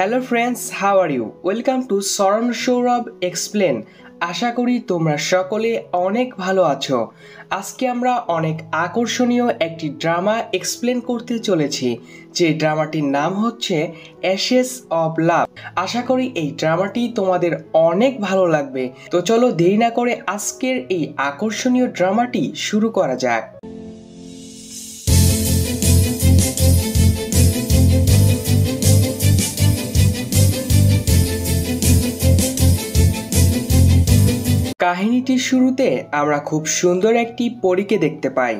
Hello friends, how are you? Welcome to Sharan Saurabh explain. আশা করি তোমরা সকলে অনেক ভালো আছো। আজকে আমরা অনেক আকর্ষণীয় একটি ড্রামা এক্সপ্লেন করতে চলেছি, যে ড্রামাটির নাম হচ্ছে অ্যাশেস অব লাভ। আশা করি এই ড্রামাটি তোমাদের অনেক ভালো লাগবে। তো চলো দেরি না করে আজকের এই আকর্ষণীয় ড্রামাটি শুরু করা যাক। কাহিনীটির শুরুতে আমরা খুব সুন্দর একটি পরীকে দেখতে পাই,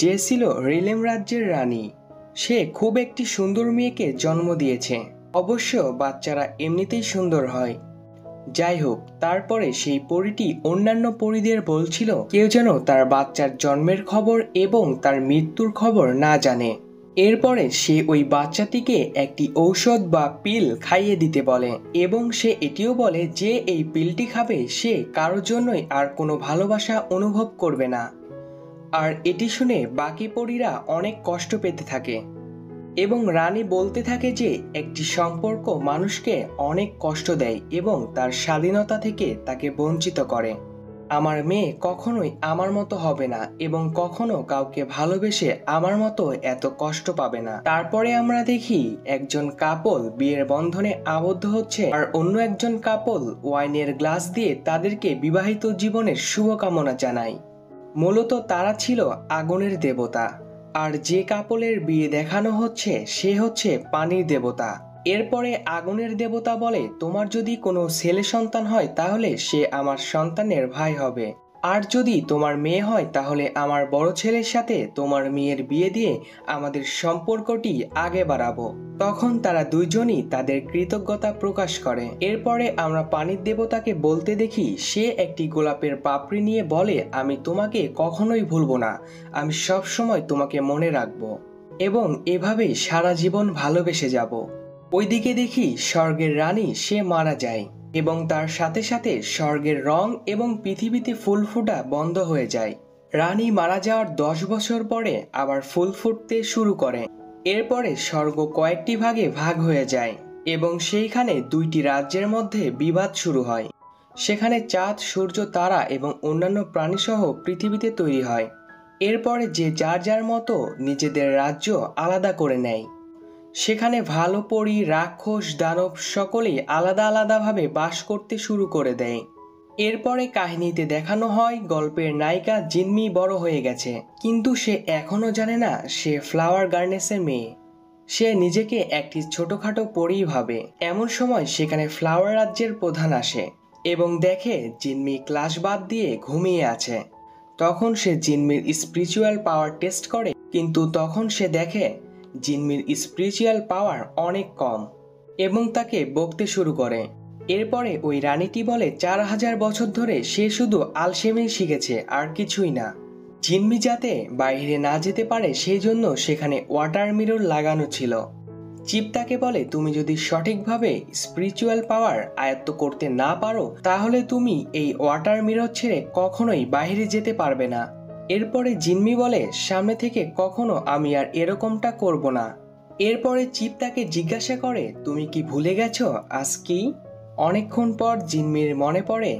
যে ছিল রিলেম রাজ্যের রানী। সে খুব একটি সুন্দর মেয়েকে জন্ম দিয়েছে। অবশ্য বাচ্চারা এমনিতেই সুন্দর হয়। যাই হোক, তারপরে সেই পরীটি অন্যান্য পরীদের বলছিল কেউ যেন তার বাচ্চার জন্মের খবর এবং তার মৃত্যুর খবর না জানে। এরপরে সে ওই বাচ্চাটিকে একটি ঔষধ বা পিল খাইয়ে দিতে বলে, এবং সে এটিও বলে যে এই পিলটি খাবে সে কারোর জন্যই আর কোনো ভালোবাসা অনুভব করবে না। আর এটি শুনে বাকি পরীরা অনেক কষ্ট পেতে থাকে এবং রানী বলতে থাকে যে একটি সম্পর্ক মানুষকে অনেক কষ্ট দেয় এবং তার স্বাধীনতা থেকে তাকে বঞ্চিত করে। আমার মেয়ে কখনোই আমার মতো হবে না এবং কখনো কাউকে ভালোবেসে আমার মতো এত কষ্ট পাবে না। তারপরে আমরা দেখি একজন কাপল বিয়ের বন্ধনে আবদ্ধ হচ্ছে, আর অন্য একজন কাপল ওয়াইনের গ্লাস দিয়ে তাদেরকে বিবাহিত জীবনের শুভকামনা জানায়। মূলত তারা ছিল আগুনের দেবতা, আর যে কাপলের বিয়ে দেখানো হচ্ছে সে হচ্ছে পানির দেবতা। এরপরে আগুনের দেবতা বলে, তোমার যদি কোনো ছেলে সন্তান হয় তাহলে সে আমার সন্তানের ভাই হবে, আর যদি তোমার মেয়ে হয় তাহলে আমার বড় ছেলের সাথে তোমার মেয়ের বিয়ে দিয়ে আমাদের সম্পর্কটি আগে বাড়াবো। তখন তারা দুইজনই তাদের কৃতজ্ঞতা প্রকাশ করে। এরপরে আমরা পানির দেবতাকে বলতে দেখি, সে একটি গোলাপের পাপড়ি নিয়ে বলে, আমি তোমাকে কখনোই ভুলবো না, আমি সব সময় তোমাকে মনে রাখবো এবং এভাবেই সারা জীবন ভালোবেসে যাব। ওইদিকে দেখি স্বর্গের রানী সে মারা যায় এবং তার সাথে সাথে স্বর্গের রং এবং পৃথিবীতে ফুল ফোটা বন্ধ হয়ে যায়। রানী মারা যাওয়ার 10 বছর পরে আবার ফুল ফুটতে শুরু করে। এরপরে স্বর্গ কয়েকটি ভাগে ভাগ হয়ে যায় এবং সেইখানে দুইটি রাজ্যের মধ্যে বিবাদ শুরু হয়। সেখানে চাঁদ, সূর্য, তারা এবং অন্যান্য প্রাণীসহ পৃথিবীতে তৈরি হয়। এরপরে যে যার যার মতো নিজেদের রাজ্য আলাদা করে নেয়। সেখানে ভালো পরী, রাক্ষস, দানব সকলেই আলাদা আলাদাভাবে বাস করতে শুরু করে দেয়। এরপরে কাহিনীতে দেখানো হয় গল্পের নায়িকা জিনমি বড় হয়ে গেছে, কিন্তু সে এখনো জানে না সে ফ্লাওয়ার গার্ডেন্সের মেয়ে। সে নিজেকে একটি ছোটখাটো পরী ভাবে। এমন সময় সেখানে ফ্লাওয়ার রাজ্যের প্রধান আসে এবং দেখে জিনমি ক্লাস বাদ দিয়ে ঘুমিয়ে আছে। তখন সে জিনমির স্পিরিচুয়াল পাওয়ার টেস্ট করে, কিন্তু তখন সে দেখে জিনমির স্পিরিচুয়াল পাওয়ার অনেক কম এবং তাকে বকতে শুরু করে। এরপরে ওই রানীটি বলে 4000 বছর ধরে সে শুধু আলসেমি শিখেছে, আর কিছুই না। জিনমি যাতে বাইরে না যেতে পারে সেই জন্য সেখানে ওয়াটার মিরর লাগানো ছিল। চিপ তাকে বলে, তুমি যদি সঠিকভাবে স্পিরিচুয়াল পাওয়ার আয়ত্ত করতে না পারো তাহলে তুমি এই ওয়াটার মিরর ছেড়ে কখনোই বাইরে যেতে পারবে না। এরপরে জিনমি বলে, সামনে থেকে কখনো আমি আর এরকমটা করব না। এরপরে চিপ তাকে জিজ্ঞাসা করে, তুমি কি ভুলে গেছো আজ কি? অনেকক্ষণ পর জিনমির মনে পড়ে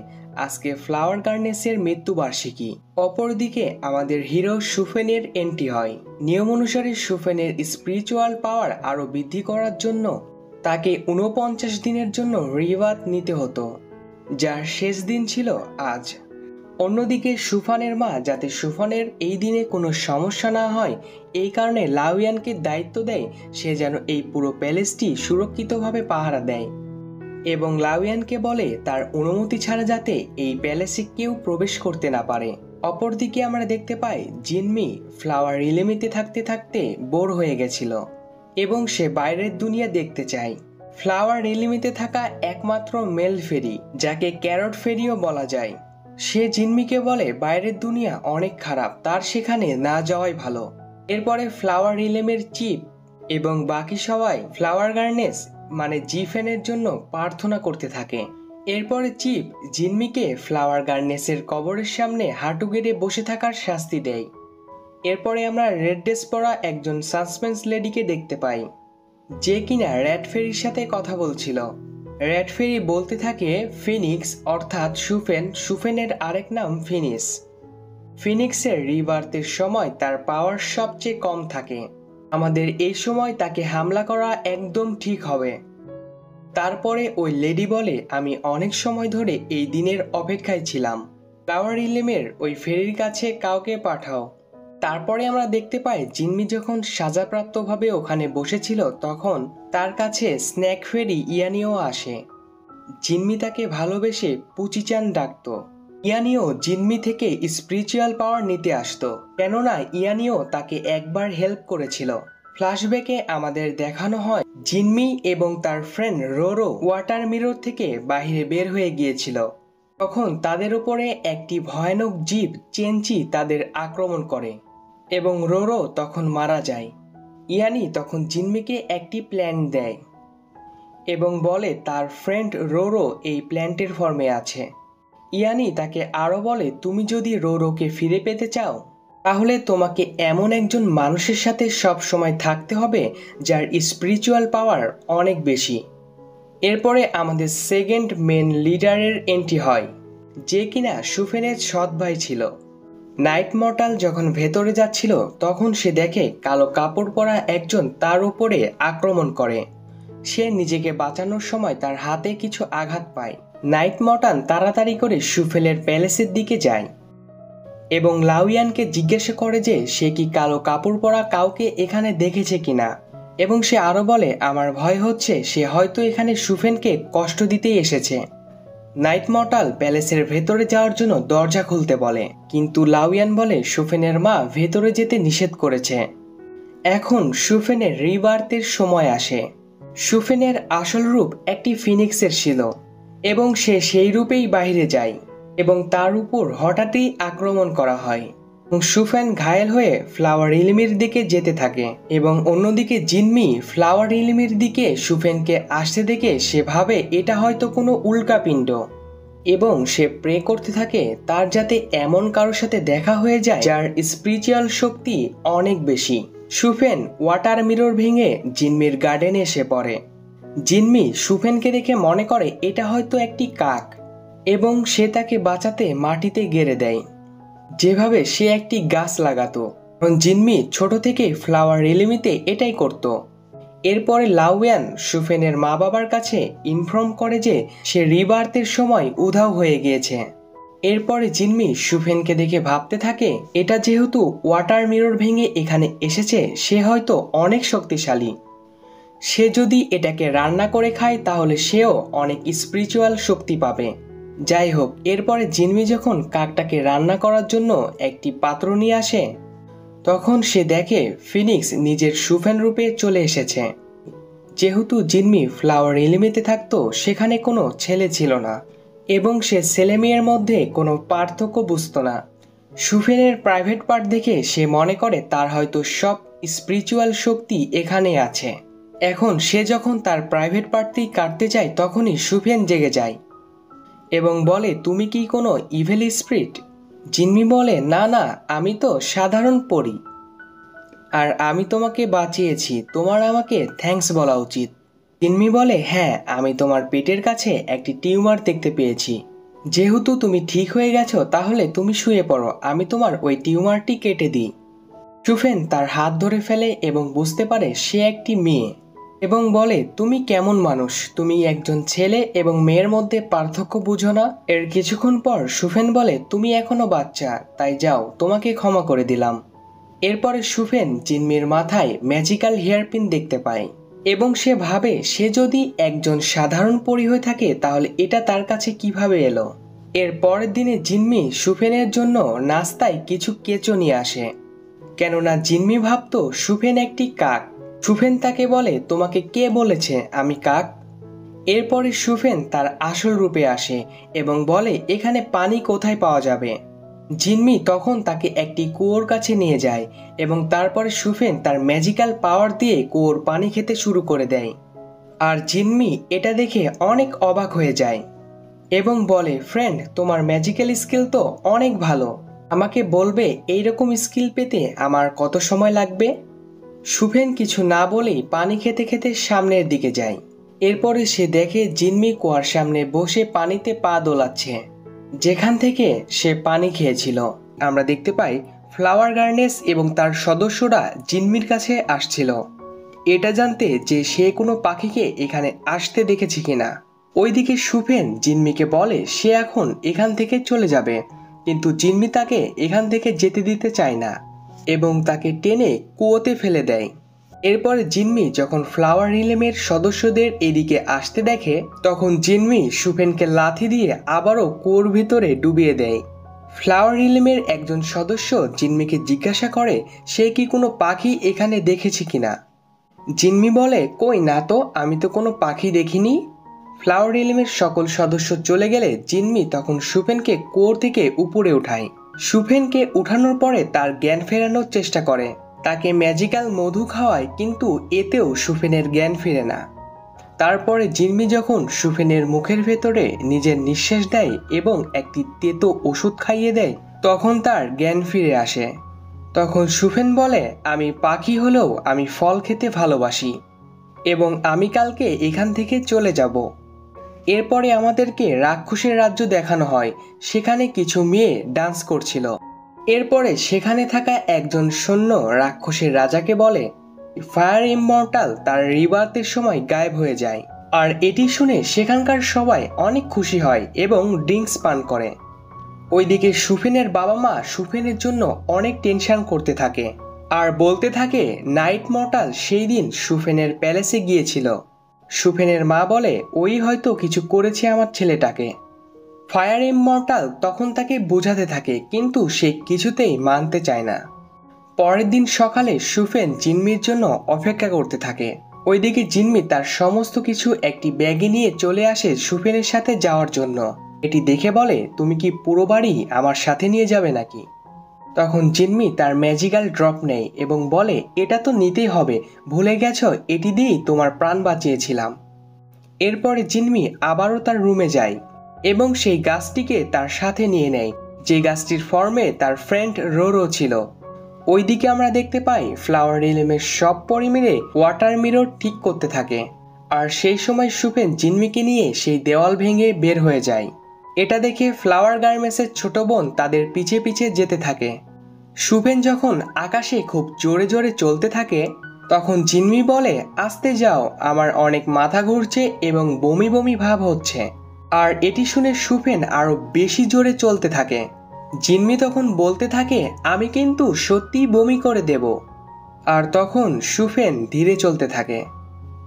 আজকে ফ্লাওয়ার গার্ডেন্সের মৃত্যুবার্ষিকী। অপরদিকে আমাদের হিরো সুফেনের এন্ট্রি হয়। নিয়ম অনুসারে সুফেনের স্পিরিচুয়াল পাওয়ার আরো বৃদ্ধি করার জন্য তাকে 49 দিনের জন্য রিবাত নিতে হতো, যার শেষ দিন ছিল আজ। অন্যদিকে সুফানের মা যাতে সুফানের এই দিনে কোনো সমস্যা না হয় এই কারণে লাউয়ানকে দায়িত্ব দেয় সে যেন এই পুরো প্যালেসটি সুরক্ষিতভাবে পাহারা দেয়, এবং লাউয়ানকে বলে তার অনুমতি ছাড়া যাতে এই প্যালেসে কেউ প্রবেশ করতে না পারে। অপরদিকে আমরা দেখতে পাই জিনমি ফ্লাওয়ার রিলেমিতে থাকতে থাকতে বোর হয়ে গেছিল এবং সে বাইরের দুনিয়া দেখতে চায়। ফ্লাওয়ার রিলেমিতে থাকা একমাত্র মেল ফেরি, যাকে ক্যারট ফেরিও বলা যায়, সে জিনমিকে বলে বাইরের দুনিয়া অনেক খারাপ, তার সেখানে না যাওয়াই ভালো। এরপরে ফ্লাওয়ার রিলেমের চিপ এবং বাকি সবাই ফ্লাওয়ার গার্ডেন্স মানে জিফেনের জন্য প্রার্থনা করতে থাকে। এরপরে চিপ জিনমিকে ফ্লাওয়ার গার্ডেন্সের কবরের সামনে হাঁটু গেড়ে বসে থাকার শাস্তি দেয়। এরপরে আমরা রেড ড্রেস পরা একজন সাসপেন্স লেডিকে দেখতে পাই, যে কিনা রেড ফেরির সাথে কথা বলছিল। রেড ফেরি বলতে থাকে ফিনিক্স অর্থাৎ সুফেনের আরেক নাম ফিনিস। ফিনিক্সের রিবার্থের সময় তার পাওয়ার সবচেয়ে কম থাকে। আমাদের এই সময় তাকে হামলা করা একদম ঠিক হবে। তারপরে ওই লেডি বলে, আমি অনেক সময় ধরে এই দিনের অপেক্ষায় ছিলাম। ফ্লাওয়ার ইলেমের ওই ফেরির কাছে কাউকে পাঠাও। তারপরে আমরা দেখতে পাই জিম্মি যখন সাজাপ্রাপ্তভাবে ওখানে বসেছিল তখন তার কাছে স্ন্যাক ফেরি ইয়ানিও আসে। জিম্মি তাকে ভালোবেসে পুচিচান ডাকত। ইয়ানিও জিম্মি থেকে স্পিরিচুয়াল পাওয়ার নিতে আসতো, কেননা ইয়ানিও তাকে একবার হেল্প করেছিল। ফ্ল্যাশব্যাকে আমাদের দেখানো হয় জিম্মি এবং তার ফ্রেন্ড রোরো ওয়াটার মিরর থেকে বাইরে বের হয়ে গিয়েছিল। তখন তাদের উপরে একটি ভয়ানক জীব চেনচি তাদের আক্রমণ করে এবং রোরো তখন মারা যায়। ইয়ানি তখন জিম্মিকে একটি প্ল্যান দেয় এবং বলে তার ফ্রেন্ড রোরো এই প্ল্যান্টের ফর্মে আছে। ইয়ানি তাকে আরও বলে, তুমি যদি রোরোকে ফিরে পেতে চাও তাহলে তোমাকে এমন একজন মানুষের সাথে সব সময় থাকতে হবে যার স্পিরিচুয়াল পাওয়ার অনেক বেশি। এরপরে আমাদের সেকেন্ড মেন লিডারের এন্ট্রি হয়, যে কিনা সুফেনের সৎ ভাই ছিল। নাইট মর্টাল যখন ভেতরে যাচ্ছিল তখন সে দেখে কালো কাপড় পরা একজন তার উপরে আক্রমণ করে। সে নিজেকে বাঁচানোর সময় তার হাতে কিছু আঘাত পায়। নাইট মর্টাল তাড়াতাড়ি করে সুফেলের প্যালেসের দিকে যায় এবং লাউয়ানকে জিজ্ঞাসা করে যে সে কি কালো কাপড় পরা কাউকে এখানে দেখেছে কিনা, এবং সে আরও বলে আমার ভয় হচ্ছে সে হয়তো এখানে সুফেনকে কষ্ট দিতেই এসেছে। নাইট মর্টাল প্যালেসের ভেতরে যাওয়ার জন্য দরজা খুলতে বলে, কিন্তু লাউয়ান বলে সুফেনের মা ভেতরে যেতে নিষেধ করেছে। এখন সুফেনের রিবার্থের সময় আসে। সুফেনের আসল রূপ একটি ফিনিক্সের ছিল এবং সে সেই রূপেই বাইরে যায় এবং তার উপর হঠাৎই আক্রমণ করা হয়। সুফেন ঘায়েল হয়ে ফ্লাওয়ার ইলমির দিকে যেতে থাকে এবং অন্যদিকে জিম্মি ফ্লাওয়ার ইলমির দিকে সুফেনকে আসতে দেখে সে ভাবে এটা হয়তো কোনো উল্কাপিণ্ড এবং সে প্রে করতে থাকে তার যাতে এমন কারোর সাথে দেখা হয়ে যায় যার স্পিরিচুয়াল শক্তি অনেক বেশি। সুফেন ওয়াটার মিরর ভেঙে জিম্মির গার্ডেনে এসে পড়ে। জিম্মি সুফেনকে দেখে মনে করে এটা হয়তো একটি কাক এবং সে তাকে বাঁচাতে মাটিতে গেড়ে দেয়, যেভাবে সে একটি গাছ লাগাতো। জিম্মি ছোট থেকে ফ্লাওয়ার রিলিমিতে এটাই করত। এরপরে লাউয়ান সুফেনের মা বাবার কাছে ইনফর্ম করে যে সে রিবার্থের সময় উধাও হয়ে গিয়েছে। এরপরে জিম্মি সুফেনকে দেখে ভাবতে থাকে এটা যেহেতু ওয়াটার মিরর ভেঙে এখানে এসেছে সে হয়তো অনেক শক্তিশালী। সে যদি এটাকে রান্না করে খায় তাহলে সেও অনেক স্পিরিচুয়াল শক্তি পাবে। যাই হোক, এরপরে জিম্মি যখন কাকটাকে রান্না করার জন্য একটি পাত্র নিয়ে আসে তখন সে দেখে ফিনিক্স নিজের সুফেন রূপে চলে এসেছে। যেহেতু জিম্মি ফ্লাওয়ার ইলিমেতে থাকতো সেখানে কোনো ছেলে ছিল না এবং সে ছেলে মেয়ের মধ্যে কোনো পার্থক্য বুঝতো না। সুফেনের প্রাইভেট পার্ট দেখে সে মনে করে তার হয়তো সব স্পিরিচুয়াল শক্তি এখানে আছে। এখন সে যখন তার প্রাইভেট পার্টটি কাটতে যায় তখনই সুফেন জেগে যায় এবং বলে তুমি কি কোনো ইভিল স্পিরিট? জিম্মি বলে না না, আমি তো সাধারণ পরী আর আমি তোমাকে বাঁচিয়েছি, তোমার আমাকে থ্যাঙ্কস বলা উচিত। জিম্মি বলে হ্যাঁ, আমি তোমার পেটের কাছে একটি টিউমার দেখতে পেয়েছি, যেহেতু তুমি ঠিক হয়ে গেছো তাহলে তুমি শুয়ে পড়ো, আমি তোমার ওই টিউমারটি কেটে দিই। সুফেন তার হাত ধরে ফেলে এবং বুঝতে পারে সে একটি মেয়ে এবং বলে তুমি কেমন মানুষ, তুমি একজন ছেলে এবং মেয়ের মধ্যে পার্থক্য বুঝো না? এর কিছুক্ষণ পর সুফেন বলে তুমি এখনো বাচ্চা, তাই যাও, তোমাকে ক্ষমা করে দিলাম। এরপরে সুফেন জিম্মির মাথায় ম্যাজিক্যাল হেয়ারপিন দেখতে পায় এবং সে ভাবে সে যদি একজন সাধারণ পরী হয়ে থাকে তাহলে এটা তার কাছে কিভাবে এলো। এর পরের দিনে জিম্মি সুফেনের জন্য নাস্তায় কিছু কেঁচো নিয়ে আসে, কেননা জিম্মি ভাবতো সুফেন একটি কাক। সুফেন তাকে বলে তোমাকে কে বলেছে আমি কাক? এরপরে সুফেন তার আসল রূপে আসে এবং বলে এখানে পানি কোথায় পাওয়া যাবে। জিম্মি তখন তাকে একটি কুয়োর কাছে নিয়ে যায় এবং তারপরে সুফেন তার ম্যাজিক্যাল পাওয়ার দিয়ে কুয়োর পানি খেতে শুরু করে দেয়। আর জিম্মি এটা দেখে অনেক অবাক হয়ে যায় এবং বলে ফ্রেন্ড, তোমার ম্যাজিক্যাল স্কিল তো অনেক ভালো, আমাকে বলবে এইরকম স্কিল পেতে আমার কত সময় লাগবে? সুফেন কিছু না বলেই পানি খেতে খেতে সামনের দিকে যায়। এরপরে সে দেখে জিনমি কুয়ার সামনে বসে পানিতে পা দোলাচ্ছে, যেখান থেকে সে পানি খেয়েছিল। আমরা দেখতে পাই ফ্লাওয়ার গার্ডেন্স এবং তার সদস্যরা জিনমির কাছে আসছিল, এটা জানতে যে সে কোনো পাখিকে এখানে আসতে দেখেছে কিনা। ওইদিকে সুফেন জিনমিকে বলে সে এখন এখান থেকে চলে যাবে, কিন্তু জিনমি তাকে এখান থেকে যেতে দিতে চায় না এবং তাকে টেনে কুয়োতে ফেলে দেয়। এরপরে জিনমি যখন ফ্লাওয়ার রিলেমের সদস্যদের এদিকে আসতে দেখে, তখন জিনমি সুফেনকে লাথি দিয়ে আবারও কুয়োর ভিতরে ডুবিয়ে দেয়। ফ্লাওয়ার রিলেমের একজন সদস্য জিনমিকে জিজ্ঞাসা করে সে কি কোনো পাখি এখানে দেখেছে কিনা। জিনমি বলে কই না তো, আমি তো কোনো পাখি দেখিনি। ফ্লাওয়ার রিলেমের সকল সদস্য চলে গেলে জিনমি তখন সুফেনকে কুয়োর থেকে উপরে উঠায়। সুফেনকে উঠানোর পরে তার জ্ঞান ফেরানোর চেষ্টা করে, তাকে ম্যাজিক্যাল মধু খাওয়ায়, কিন্তু এতেও সুফেনের জ্ঞান ফিরে না। তারপরে জিনমি যখন সুফেনের মুখের ভেতরে নিজের নিঃশ্বাস দেয় এবং একটি তেতো ওষুধ খাইয়ে দেয়, তখন তার জ্ঞান ফিরে আসে। তখন সুফেন বলে আমি পাখি হলেও আমি ফল খেতে ভালোবাসি এবং আমি কালকে এখান থেকে চলে যাব। এরপরে আমাদেরকে রাক্ষসের রাজ্য দেখানো হয়, সেখানে কিছু মেয়ে ডান্স করছিল। এরপরে সেখানে থাকা একজন সৈন্য রাক্ষসের রাজাকে বলে ফায়ার ইমমর্টাল তার রিবার্থের সময় গায়েব হয়ে যায়। আর এটি শুনে সেখানকার সবাই অনেক খুশি হয় এবং ড্রিঙ্কস পান করে। ওইদিকে সুফেনের বাবা মা সুফেনের জন্য অনেক টেনশন করতে থাকে আর বলতে থাকে নাইট মর্টাল সেই দিন সুফেনের প্যালেসে গিয়েছিল। সুফেনের মা বলে ওই হয়তো কিছু করেছে আমার ছেলেটাকে। ফায়ার ইমমর্টাল তখন তাকে বোঝাতে থাকে, কিন্তু সে কিছুতেই মানতে চায় না। পরের দিন সকালে সুফেন জিনমির জন্য অপেক্ষা করতে থাকে। ওইদিকে জিনমি তার সমস্ত কিছু একটি ব্যাগে নিয়ে চলে আসে সুফেনের সাথে যাওয়ার জন্য। এটি দেখে বলে তুমি কি পুরো বাড়ি আমার সাথে নিয়ে যাবে নাকি। তখন জিনমি তার ম্যাজিক্যাল ড্রপ নেয় এবং বলে এটা তো নিতেই হবে, ভুলে গেছো এটি দিয়েই তোমার প্রাণ বাঁচিয়েছিলাম। এরপরে জিনমি আবারও তার রুমে যায় এবং সেই গাছটিকে তার সাথে নিয়ে নেয়, যে গাছটির ফর্মে তার ফ্রেন্ড রোরো ছিল। ওইদিকে আমরা দেখতে পাই ফ্লাওয়ার রিলেমের সব পরি মিলে ওয়াটার মিরর ঠিক করতে থাকে, আর সেই সময় সুফেন জিনমিকে নিয়ে সেই দেওয়াল ভেঙে বের হয়ে যায়। এটা দেখে ফ্লাওয়ার গার্মেন্টসের ছোট বোন তাদের পিছে পিছে যেতে থাকে। সুফেন যখন আকাশে খুব জোরে জোরে চলতে থাকে, তখন জিনমি বলে আস্তে যাও, আমার অনেক মাথা ঘুরছে এবং বমি বমি ভাব হচ্ছে। আর এটি শুনে সুফেন আরো বেশি জোরে চলতে থাকে। জিনমি তখন বলতে থাকে আমি কিন্তু সত্যিই বমি করে দেব। আর তখন সুফেন ধীরে চলতে থাকে।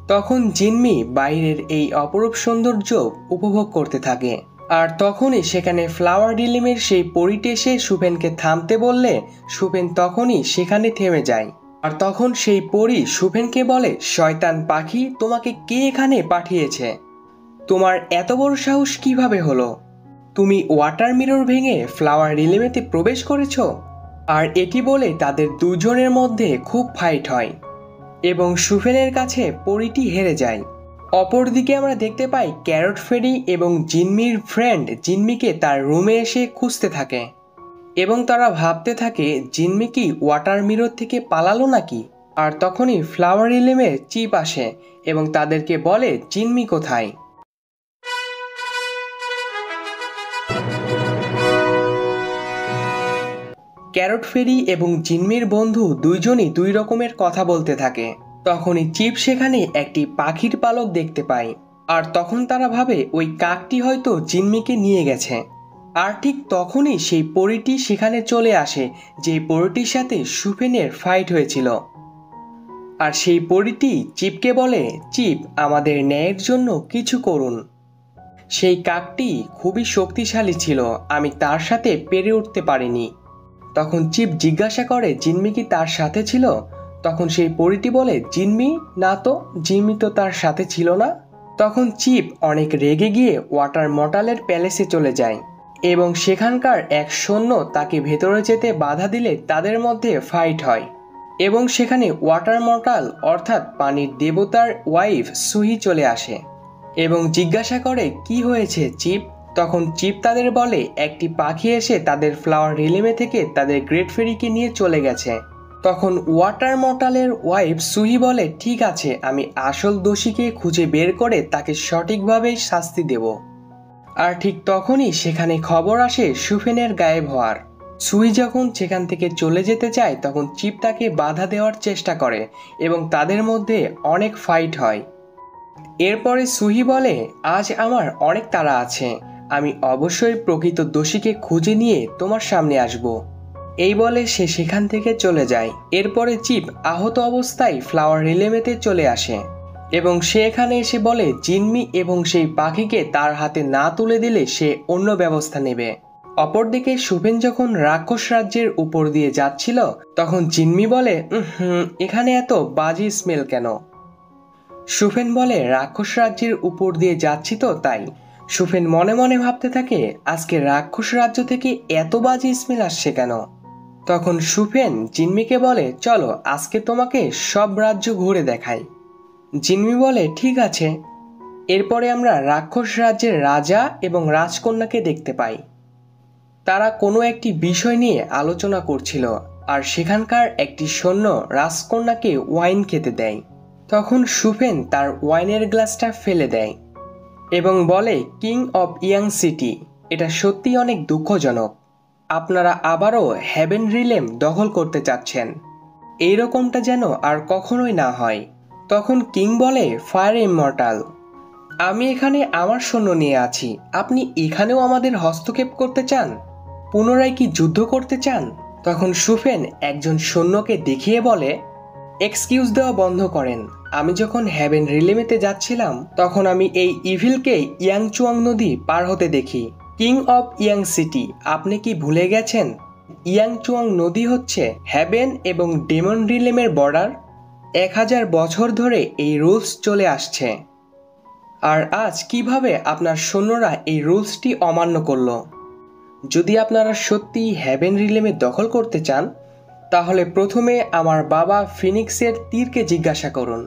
তখন জিনমি বাইরের এই অপরূপ সৌন্দর্য উপভোগ করতে থাকে। আর তখনই সেখানে ফ্লাওয়ার রিলেমের সেই পরিটি এসে সুফেনকে থামতে বললে সুফেন তখনই সেখানে থেমে যায়। আর তখন সেই পরি সুফেনকে বলে শয়তান পাখি, তোমাকে কে এখানে পাঠিয়েছে? তোমার এত বড় সাহস কিভাবে হলো? তুমি ওয়াটার মিরর ভেঙে ফ্লাওয়ার রিলেমেতে প্রবেশ করেছ? আর এটি বলে তাদের দুজনের মধ্যে খুব ফাইট হয় এবং সুফেনের কাছে পরিটি হেরে যায়। অপরদিকে আমরা দেখতে পাই ক্যারট ফেরি এবং জিনমির ফ্রেন্ড জিনমিকে তার রুমে এসে খুঁজতে থাকে এবং তারা ভাবতে থাকে জিনমি কি ওয়াটার মিরর থেকে পালালো নাকি। আর তখনই ফ্লাওয়ার রিলেমের চিপ আসে এবং তাদেরকে বলে জিনমি কোথায়। ক্যারট ফেরি এবং জিনমির বন্ধু দুইজনই দুই রকমের কথা বলতে থাকে। তখনই চিপ সেখানে একটি পাখির পালক দেখতে পায়, আর তখন তারা ভাবে ওই কাকটি হয়তো জিনমিকে নিয়ে গেছে। আর ঠিক তখনই সেই পরিটি সেখানে চলে আসে, যে পরিটির সাথে সুফেনের ফাইট হয়েছিল। আর সেই পরিটি চিপকে বলে চিপ, আমাদের ন্যায়ের জন্য কিছু করুন। সেই কাকটি খুবই শক্তিশালী ছিল, আমি তার সাথে পেরে উঠতে পারিনি। তখন চিপ জিজ্ঞাসা করে জিনমি কি তার সাথে ছিল? তখন সেই পরিটি বলে জিনমি না তো, জিনমি তো তার সাথে ছিল না। তখন চিপ অনেক রেগে গিয়ে ওয়াটার মর্টালের প্যালেসে চলে যায় এবং সেখানকার এক সৈন্য তাকে ভেতরে যেতে বাধা দিলে তাদের মধ্যে ফাইট হয় এবং সেখানে ওয়াটার মর্টাল অর্থাৎ পানির দেবতার ওয়াইফ সুহি চলে আসে এবং জিজ্ঞাসা করে কি হয়েছে চিপ। তখন চিপ তাদের বলে একটি পাখি এসে তাদের ফ্লাওয়ার রিলেমে থেকে তাদের গ্রেট ফেরিকে নিয়ে চলে গেছে। তখন ওয়াটার মর্টালের ওয়াইফ সুহি বলে, ঠিক আছে, আমি আসল দোষীকে খুঁজে বের করে তাকে সঠিকভাবে শাস্তি দেব। আর ঠিক তখনই সেখানে খবর আসে সুফেনের গায়েব হওয়ার। সুই যখন সেখান থেকে চলে যেতে চায় তখন চিপ তাকে বাধা দেওয়ার চেষ্টা করে এবং তাদের মধ্যে অনেক ফাইট হয়। এরপরে সুহি বলে, আজ আমার অনেক তাড়া আছে, আমি অবশ্যই প্রকৃত দোষীকে খুঁজে নিয়ে তোমার সামনে আসব। এই বলে সে সেখান থেকে চলে যায়। এরপরে চিপ আহত অবস্থায় ফ্লাওয়ার রিলেমেতে চলে আসে এবং সে এখানে এসে বলে জিনমি এবং সেই পাখিকে তার হাতে না তুলে দিলে সে অন্য ব্যবস্থা নেবে। অপরদিকে সুফেন যখন রাক্ষস রাজ্যের উপর দিয়ে যাচ্ছিল তখন জিনমি বলে, এখানে এত বাজে স্মেল কেন? সুফেন বলে, রাক্ষস রাজ্যের উপর দিয়ে যাচ্ছি তো তাই। সুফেন মনে মনে ভাবতে থাকে, আজকে রাক্ষস রাজ্য থেকে এত বাজে স্মেল আসছে কেন? তখন সুফেন জিনমিকে বলে, চলো আজকে তোমাকে সব রাজ্য ঘুরে দেখাই। জিনমি বলে, ঠিক আছে। এরপরে আমরা রাক্ষস রাজ্যের রাজা এবং রাজকন্যাকে দেখতে পাই। তারা কোনো একটি বিষয় নিয়ে আলোচনা করছিল আর সেখানকার একটি সৈন্য রাজকন্যাকে ওয়াইন খেতে দেয়। তখন সুফেন তার ওয়াইনের গ্লাসটা ফেলে দেয় এবং বলে, কিং অব ইয়াং সিটি, এটা সত্যি অনেক দুঃখজনক। আপনারা আবারও হেভেন রিলেম দখল করতে চাচ্ছেন। এইরকমটা যেন আর কখনোই না হয়। তখন কিং বলে, ফায়ার ইমমর্টাল, আমি এখানে আমার সৈন্য নিয়ে আছি, আপনি এখানেও আমাদের হস্তক্ষেপ করতে চান? পুনরায় কি যুদ্ধ করতে চান? তখন সুফেন একজন সৈন্যকে দেখিয়ে বলে, এক্সকিউজ দেওয়া বন্ধ করেন। আমি যখন হেভেন রিলেমেতে যাচ্ছিলাম তখন আমি এই ইভিলকে ইয়াংচুয়াং নদী পার হতে দেখি। কিং অব ইয়াং সিটি, আপনি কি ভুলে গেছেন ইয়াংচুয়াং নদী হচ্ছে হেভেন এবং ডেমন রিলেমের বর্ডার? 1000 বছর ধরে এই রুলস চলে আসছে। আর আজ কিভাবে আপনার সৈন্যরা এই রুলসটি অমান্য করলো? যদি আপনারা সত্যি হেভেন রিলেমে দখল করতে চান তাহলে প্রথমে আমার বাবা ফিনিক্সের তীরকে জিজ্ঞাসা করুন।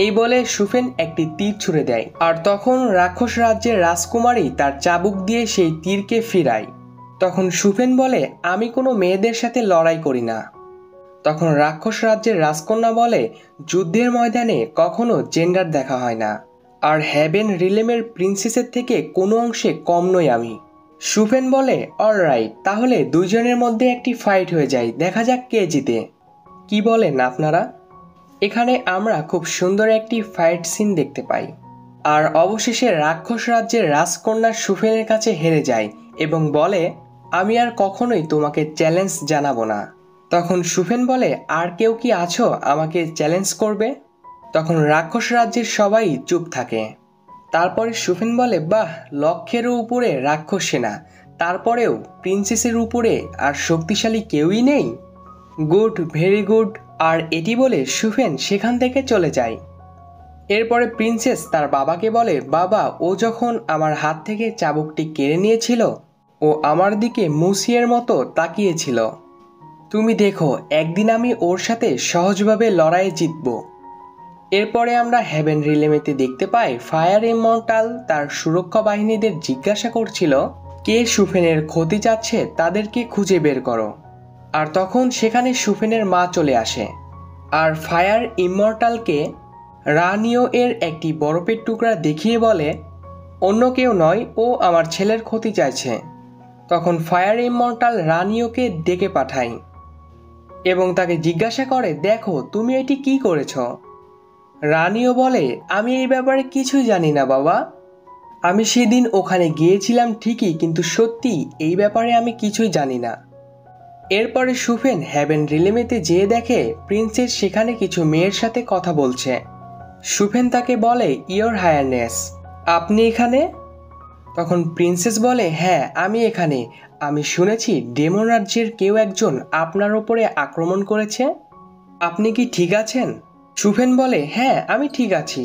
এই বলে সুফেন একটি তীর ছুঁড়ে দেয় আর তখন রাক্ষস রাজ্যের রাজকুমারী তার চাবুক দিয়ে সেই তীরকে ফিরায়। তখন সুফেন বলে, আমি কোনো মেয়েদের সাথে লড়াই করি না। তখন রাক্ষস রাজ্যের রাজকন্যা বলে, যুদ্ধের ময়দানে কখনো জেন্ডার দেখা হয় না, আর হেভেন রিলেমের প্রিন্সেসের থেকে কোনো অংশে কম নই আমি। সুফেন বলে, অলরাইট, তাহলে দুইজনের মধ্যে একটি ফাইট হয়ে যায়, দেখা যাক কে জিতে। কি বলেন আপনারা? এখানে আমরা খুব সুন্দর একটি ফাইট সিন দেখতে পাই। আর অবশেষে রাক্ষস রাজ্যের রাজকন্যা সুফেনের কাছে হেরে যায় এবং বলে, আমি আর কখনোই তোমাকে চ্যালেঞ্জ জানাবো না। তখন সুফেন বলে, আর কেউ কি আছো আমাকে চ্যালেঞ্জ করবে? তখন রাক্ষস রাজ্যের সবাই চুপ থাকে। তারপরে সুফেন বলে, বাহ, লক্ষেরও উপরে রাক্ষস সেনা, তারপরেও প্রিন্সেসের উপরে আর শক্তিশালী কেউই নেই। Good, very good. আর এটি বলে সুফেন সেখান থেকে চলে যায়। এরপরে প্রিন্সেস তার বাবাকে বলে, বাবা, ও যখন আমার হাত থেকে চাবুকটি কেড়ে নিয়েছিল ও আমার দিকে মুসিয়ের মতো তাকিয়েছিল। তুমি দেখো, একদিন আমি ওর সাথে সহজভাবে লড়াইয়ে জিতব। এরপরে আমরা হেভেন রিলেমেতে দেখতে পাই ফায়ার ইমমর্টাল তার সুরক্ষা বাহিনীদের জিজ্ঞাসা করছিল, কে সুফেনের ক্ষতি চাচ্ছে তাদেরকে খুঁজে বের করো। আর তখন সেখানে সুফেনের মা চলে আসে আর ফায়ার ইমমর্টালকে রানিও এর একটি বরফের টুকরা দেখিয়ে বলে, অন্য কেউ নয়, ও আমার ছেলের ক্ষতি চাইছে। তখন ফায়ার ইমমর্টাল রানিওকে ডেকে পাঠায় এবং তাকে জিজ্ঞাসা করে, দেখো তুমি এটি কি করেছ? রানিও বলে, আমি এই ব্যাপারে কিছুই জানি না বাবা, আমি সেদিন ওখানে গিয়েছিলাম ঠিকই, কিন্তু সত্যি এই ব্যাপারে আমি কিছুই জানি না। এরপরে সুফেন হেভেন রিলেমেতে যেয়ে দেখে প্রিন্সেস সেখানে কিছু মেয়ের সাথে কথা বলছে। সুফেন তাকে বলে, ইয়োর হায়ারনেস, আপনি এখানে? তখন প্রিন্সেস বলে, হ্যাঁ আমি এখানে, আমি শুনেছি ডেমন রাজ্যের কেউ একজন আপনার ওপরে আক্রমণ করেছে, আপনি কি ঠিক আছেন? সুফেন বলে, হ্যাঁ আমি ঠিক আছি।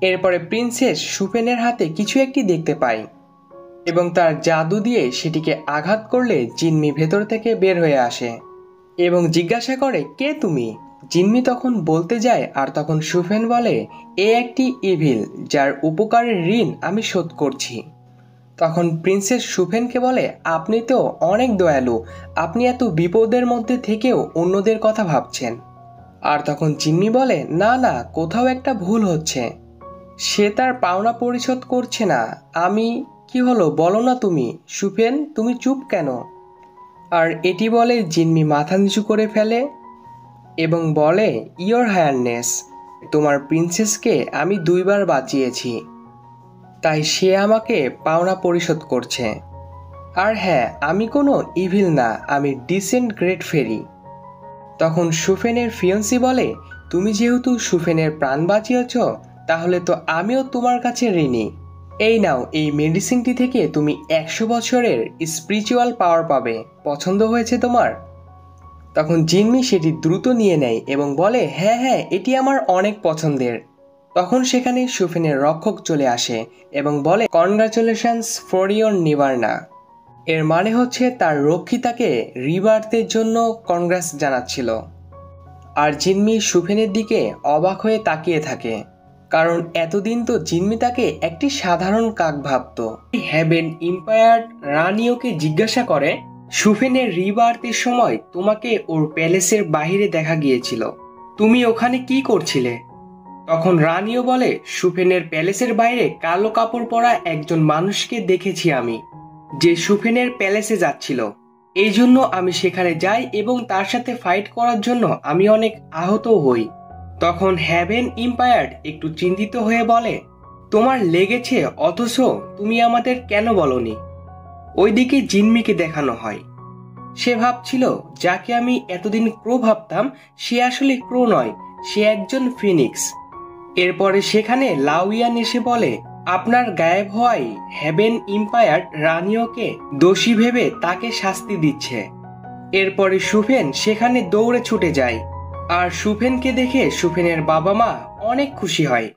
এরপরে প্রিন্সেস সুফেনের হাতে কিছু একটি দেখতে পায় এবং তার জাদু দিয়ে সেটিকে আঘাত করলে জিম্মি ভেতর থেকে বের হয়ে আসে এবং জিজ্ঞাসা করে, কে তুমি? জিম্মি তখন বলতে যায় আর তখন সুফেন বলে, এ একটি ইভিল যার উপকারের ঋণ আমি শোধ করছি। তখন প্রিন্সেস সুফেনকে বলে, আপনি তো অনেক দয়ালু, আপনি এত বিপদের মধ্যে থেকেও অন্যদের কথা ভাবছেন। আর তখন জিম্মি বলে, না না, কোথাও একটা ভুল হচ্ছে, সে তার পাওনা পরিশোধ করছে না। আমি, কি হলো বলো না তুমি, সুফেন তুমি চুপ কেন? আর এটি বলে জিম্মি মাথা নিচু করে ফেলে এবং বলে, ইয়োর হায়ারনেস, তোমার প্রিন্সেসকে আমি 2বার বাঁচিয়েছি, তাই সে আমাকে পাওনা পরিশোধ করছে। আর হ্যাঁ, আমি কোনো ইভিল না, আমি ডিসেন্ট গ্রেট ফেরি। তখন সুফেনের ফিয়ন্সি বলে, তুমি যেহেতু সুফেনের প্রাণ বাঁচিয়েছ, তাহলে তো আমিও তোমার কাছে ঋণী। এই নাও, এই মেডিসিনটি থেকে তুমি 100 বছরের স্পিরিচুয়াল পাওয়ার পাবে। পছন্দ হয়েছে তোমার? তখন জিম্মি সেটি দ্রুত নিয়ে নেয় এবং বলে, হ্যাঁ হ্যাঁ, এটি আমার অনেক পছন্দের। তখন সেখানে সুফেনের রক্ষক চলে আসে এবং বলে, কনগ্রাচুলেশনস ফর ইয়োর নিবার্না। এর মানে হচ্ছে তার রক্ষিতাকে রিবার্থের জন্য কনগ্রাস জানাচ্ছিল। আর জিম্মি সুফেনের দিকে অবাক হয়ে তাকিয়ে থাকে, কারণ এতদিন তো জিম্মি তাকে একটি সাধারণ কাক ভাবত। হ্যাভেন ইম্পায়ার রানিওকে জিজ্ঞাসা করে, সুফেনের রিবার্থের সময় তোমাকে ওর প্যালেসের বাহিরে দেখা গিয়েছিল, তুমি ওখানে কি করছিলে? তখন রানিও বলে, সুফেনের প্যালেসের বাইরে কালো কাপড় পরা একজন মানুষকে দেখেছি আমি, যে সুফেনের প্যালেসে যাচ্ছিল। এই জন্য আমি সেখানে যাই এবং তার সাথে ফাইট করার জন্য আমি অনেক আহত হই। তখন হ্যাভেন ইম্পায়ার একটু চিন্তিত হয়ে বলে, তোমার লেগেছে অথচ তুমি আমাদের কেন বলনি? ওইদিকে জিম্মিকে দেখানো হয়। সে ভাবছিল, যাকে আমি এতদিন ক্রো ভাবতাম, সে আসলে ক্রো নয়, সে একজন ফিনিক্স। এরপরে সেখানে লাউইয়ান এসে বলে, আপনার গায়েব হওয়ায় হ্যাভেন ইম্পায়ার রানিওকে দোষী ভেবে তাকে শাস্তি দিচ্ছে। এরপরে সুফেন সেখানে দৌড়ে ছুটে যায়, আর সুফেনকে দেখে সুফেনের বাবা মা অনেক খুশি হয়।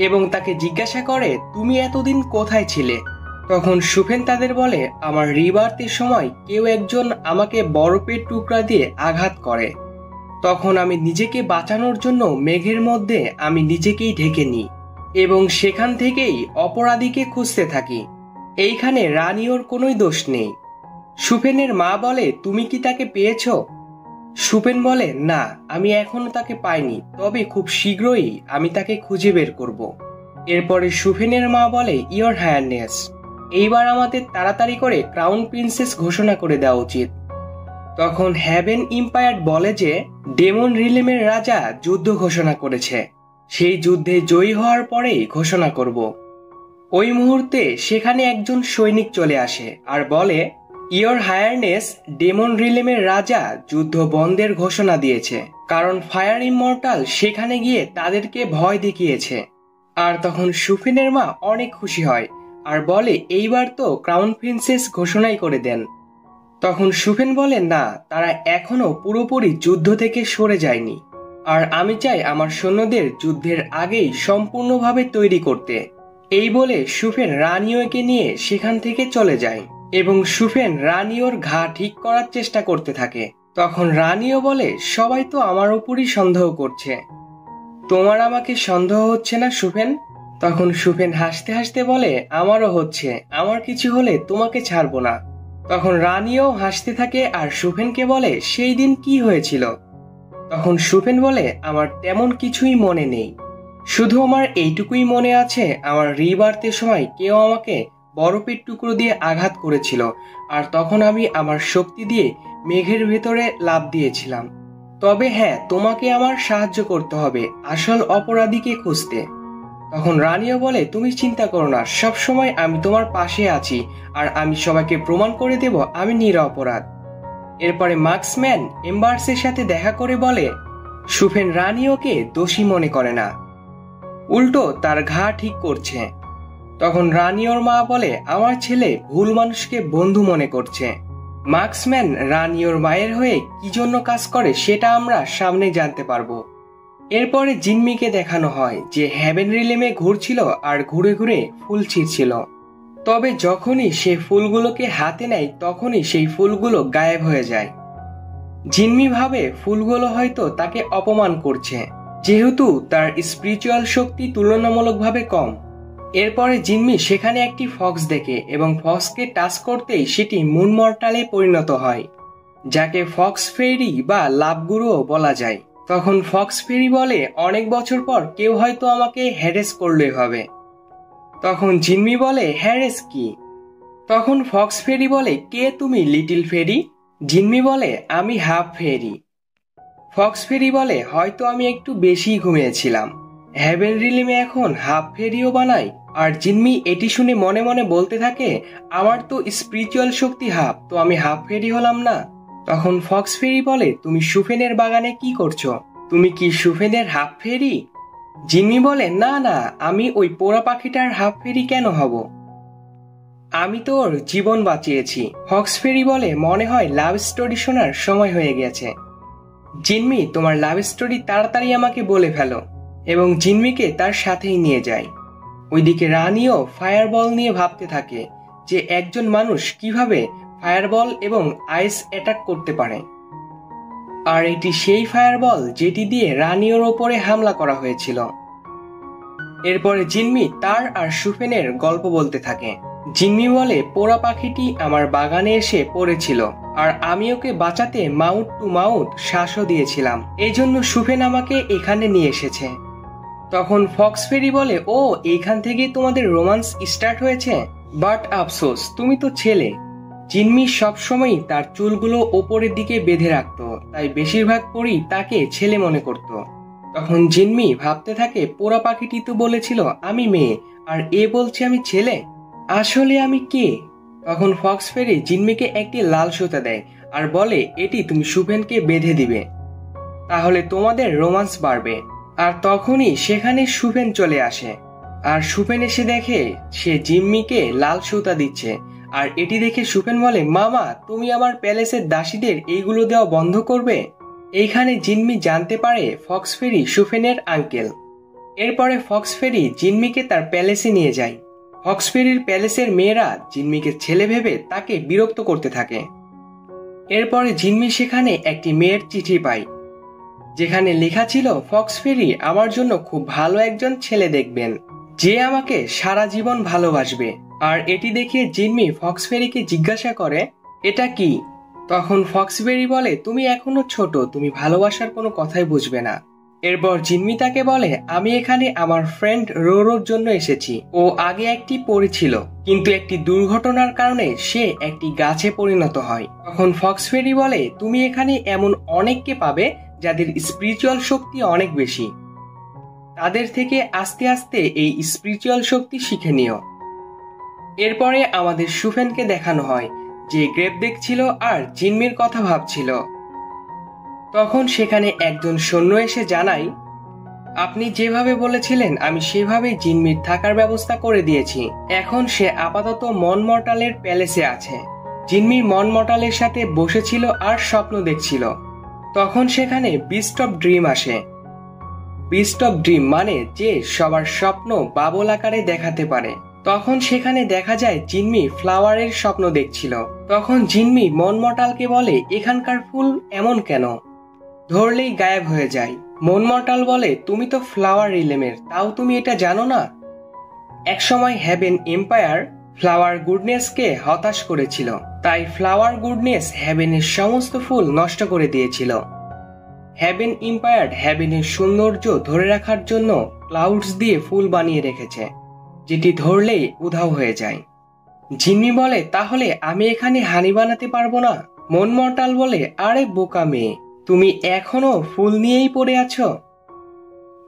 এবং তাকে জিজ্ঞাসা করে, তুমি এতদিন কোথায় ছিলে? তখন সুফেন তাদের বলে, আমার রিবার্থের সময় কেউ একজন আমাকে বরফের টুকরা দিয়ে আঘাত করে। তখন আমি নিজেকে বাঁচানোর জন্য মেঘের মধ্যে আমি নিজেকেই ঢেকে নিই এবং সেখান থেকেই অপরাধীকে খুঁজতে থাকি। এইখানে রানিওর কোনোই দোষ নেই। সুফেনের মা বলে, তুমি কি তাকে পেয়েছ? সুফেন বলে, না, আমি এখনো তাকে পাইনি, তবে খুব শীঘ্রই আমি তাকে খুঁজে বের করব। এরপরে সুফেনের মা বলে, ইয়োর হায়ারনেস, এইবার আমাদের তাড়াতাড়ি করে ক্রাউন প্রিন্সেস ঘোষণা করে দেওয়া উচিত। তখন হ্যাভেন ইম্পায়ার বলে যে ডেমন রিলেমের রাজা যুদ্ধ ঘোষণা করেছে, সেই যুদ্ধে জয়ী হওয়ার পরেই ঘোষণা করব। ওই মুহূর্তে সেখানে একজন সৈনিক চলে আসে আর বলে, ইয়োর হায়ারনেস, ডেমন রিলেমের রাজা যুদ্ধ বন্ধের ঘোষণা দিয়েছে, কারণ ফায়ার ইমমর্টাল সেখানে গিয়ে তাদেরকে ভয় দেখিয়েছে। আর তখন সুফেনের মা অনেক খুশি হয় আর বলে, এইবার তো ক্রাউন প্রিন্সেস ঘোষণাই করে দেন। তখন সুফেন বলে, না, তারা এখনো পুরোপুরি যুদ্ধ থেকে সরে যায়নি, আর আমি চাই আমার সৈন্যদের যুদ্ধের আগেই সম্পূর্ণভাবে তৈরি করতে। এই বলে সুফেন রানিওকে নিয়ে সেখান থেকে চলে যায় এবং সুফেন রানিওর ঘা ঠিক করার চেষ্টা করতে থাকে। তখন রানিও বলে, সবাই তো আমার উপরই সন্দেহ করছে, তোমার আমাকে সন্দেহ হচ্ছে না সুফেন? তখন সুফেন হাসতে হাসতে বলে, আমারও হচ্ছে, আমার কিছু হলে তোমাকে ছাড়বো না। তখন রানিও হাসতে থাকে আর সুফেনকে বলে, সেই দিন কি হয়েছিল? তখন সুফেন বলে, আমার তেমন কিছুই মনে নেই, শুধু আমার এইটুকুই মনে আছে, আমার রিবার্থের সময় কেউ আমাকে বরফের টুকরো দিয়ে আঘাত করেছিল, আর তখন আমি আমার শক্তি দিয়ে মেঘের ভেতরে লাফ দিয়েছিলাম। তবে হ্যাঁ, তোমাকে আমার সাহায্য করতে হবে আসল অপরাধীকে খুঁজতে। তখন রানিও বলে, তুমি চিন্তা করো না, সবসময় আমি তোমার পাশে আছি, আর আমি সবাইকে প্রমাণ করে দেব আমি নিরপরাধ। এরপরে মার্কসম্যান এম্বার্সের সাথে দেখা করে বলে, সুফেন রানিওকে দোষী মনে করে না, উল্টো তার ঘা ঠিক করছে। তখন রানিওর মা বলে, আমার ছেলে ভুল মানুষকে বন্ধু মনে করছে। মার্কসম্যান রানিওর মায়ের হয়ে কি জন্য কাজ করে সেটা আমরা সামনে জানতে পারবো। এরপরে জিম্মিকে দেখানো হয় যে হ্যাভেন রিলেমে ঘুরছিল আর ঘুরে ঘুরে ফুল ছিঁড়ছিল। তবে যখনই সে ফুলগুলোকে হাতে নেয় তখনই সেই ফুলগুলো গায়েব হয়ে যায়। জিম্মি ভাবে ফুলগুলো হয়তো তাকে অপমান করছে, যেহেতু তার স্পিরিচুয়াল শক্তি তুলনামূলকভাবে কম। এরপরে জিনমি সেখানে একটি ফক্স দেখে এবং ফক্সকে টাচ করতেই সেটি মুন মর্টালে পরিণত হয়, যাকে ফক্স ফেরি বা লাভগুরুও বলা যায়। তখন ফক্স ফেরি বলে, অনেক বছর পর কেউ হয়তো আমাকে হ্যারেস করলে হবে। তখন জিনমি বলে, হ্যারেস কি? তখন ফক্স ফেরি বলে, কে তুমি লিটল ফেরি? জিনমি বলে, আমি হাফ ফেরি। ফক্স ফেরি বলে, হয়তো আমি একটু বেশি ঘুমিয়েছিলাম। হেভেন রিলিমে এখন হাফ ফেরিও বানায়? আর জিনমি এটি শুনে মনে মনে বলতে থাকে, আমার তো স্পিরিচুয়াল শক্তি হাফ, তো আমি হাফ ফেরি হলাম না? তখন ফক্স ফেরি বলে, তুমি সুফেনের বাগানে কি করছো? তুমি কি সুফেনের হাফ ফেরি? জিনমি বলে, না না, আমি ওই পোড়া পাখিটার হাফ ফেরি কেন হব? আমি তোর জীবন বাঁচিয়েছি। ফক্স ফেরি বলে, মনে হয় লাভ স্টোরি শোনার সময় হয়ে গেছে। জিনমি, তোমার লাভ স্টোরি তাড়াতাড়ি আমাকে বলে ফেলো। এবং জিনমিকে তার সাথেই নিয়ে যায়। ওইদিকে রানীও ফায়ারবল নিয়ে ভাবতে থাকে যে একজন মানুষ কিভাবে ফায়ারবল এবং আইস অ্যাটাক করতে পারে। আর এটি সেই ফায়ারবল যেটি দিয়ে রানীর ওপরে হামলা করা হয়েছিল। এরপরে জিনমি তার আর সুফেনের গল্প বলতে থাকে। জিনমি বলে, পোড়া পাখিটি আমার বাগানে এসে পড়েছিল আর আমি ওকে বাঁচাতে মাউথ টু মাউথ শ্বাসও দিয়েছিলাম, এই জন্য সুফেন আমাকে এখানে নিয়ে এসেছে। তখন ফক্স ফেরি বলে, ও এইখান থেকেই তোমাদের রোমান্স স্টার্ট হয়েছে? বাট আফসোস, তুমি তো ছেলে। জিনমি সবসময় তার চুলগুলো ওপরের দিকে বেঁধে রাখত, তাই বেশিরভাগ পরই তাকে ছেলে মনে করত। তখন জিনমি ভাবতে থাকে, পোড়া পাখিটি তো বলেছিল আমি মেয়ে, আর এ বলছে আমি ছেলে, আসলে আমি কে? তখন ফক্স ফেরি জিনমিকে একটি লাল সুতা দেয় আর বলে, এটি তুমি সুফেনকে বেঁধে দিবে, তাহলে তোমাদের রোমান্স বাড়বে। আর তখনই সেখানে সুফেন চলে আসে। আর সুফেন এসে দেখে সে জিম্মিকে লাল সুতা দিচ্ছে। আর এটি দেখে সুফেন বলে, মামা তুমি আমার প্যালেসের দাসীদের এইগুলো দেওয়া বন্ধ করবে? এইখানে জিম্মি জানতে পারে ফক্স ফেরি সুফেনের আঙ্কেল। এরপরে ফক্স ফেরি জিম্মিকে তার প্যালেসে নিয়ে যায়। ফক্স ফেরির প্যালেসের মেয়েরা জিম্মিকে ছেলে ভেবে তাকে বিরক্ত করতে থাকে। এরপরে জিম্মি সেখানে একটি মেয়ের চিঠি পায়, যেখানে লেখা ছিল, ফক্স ফেরি আমার জন্য খুব ভালো একজন ছেলে দেখবেন, যে আমাকে সারা জীবন ভালোবাসবে। আর এটি দেখে জিম্মি ফক্স ফেরিকে জিজ্ঞাসা করে, এটা কি? তখন ফক্স ফেরি বলে, তুমি এখনো ছোট, তুমি ভালোবাসার কোনো কথাই বুঝবে না। এরপর জিম্মি তাকে বলে, আমি এখানে আমার ফ্রেন্ড রোরোর জন্য এসেছি। ও আগে একটি পরী ছিল, কিন্তু একটি দুর্ঘটনার কারণে সে একটি গাছে পরিণত হয়। তখন ফক্স ফেরি বলে, তুমি এখানে এমন অনেককে পাবে যাদের স্পিরিচুয়াল শক্তি অনেক বেশি, তাদের থেকে আস্তে আস্তে এই স্পিরিচুয়াল শক্তি শিখে নিও। এরপরে আমাদের সুফেনকে দেখানো হয়, যে গ্রেপ দেখছিল আর জিনমির কথা ভাবছিল। তখন সেখানে একজন সৈন্য এসে জানায়, আপনি যেভাবে বলেছিলেন আমি সেভাবেই জিনমির থাকার ব্যবস্থা করে দিয়েছি। এখন সে আপাতত মন মর্টালের প্যালেসে আছে। জিনমির মন মর্টালের সাথে বসেছিল আর স্বপ্ন দেখছিল। তখন সেখানে বিস্ট অফ ড্রিম আসে। বিস্ট অফ ড্রিম মানে যে সবার স্বপ্ন বাবল আকারে দেখাতে পারে। তখন সেখানে দেখা যায় জিনমি ফ্লাওয়ারের স্বপ্ন দেখছিল। তখন জিনমি মনমর্টালকে বলে, এখানকার ফুল এমন কেন, ধরলেই গায়েব হয়ে যায়। মনমর্টাল বলে, তুমি তো ফ্লাওয়ার রিলেমের, তাও তুমি এটা জানো না? একসময় হেভেন এম্পায়ার ফ্লাওয়ার গুডনেসকে হতাশ করেছিল, তাই ফ্লাওয়ার গুডনেস হেভেনের সমস্ত ফুল নষ্ট করে দিয়েছিল। হেভেন এম্পায়ার হেভেনের সৌন্দর্য ধরে রাখার জন্য ক্লাউডস দিয়ে ফুল বানিয়ে রেখেছে, যেটি ধরলেই উধাও হয়ে যায়। জিম্মি বলে, তাহলে আমি এখানে হানি বানাতে পারবো না? মনমর্টাল বলে, আরে বোকা মেয়ে, তুমি এখনো ফুল নিয়েই পড়ে আছো?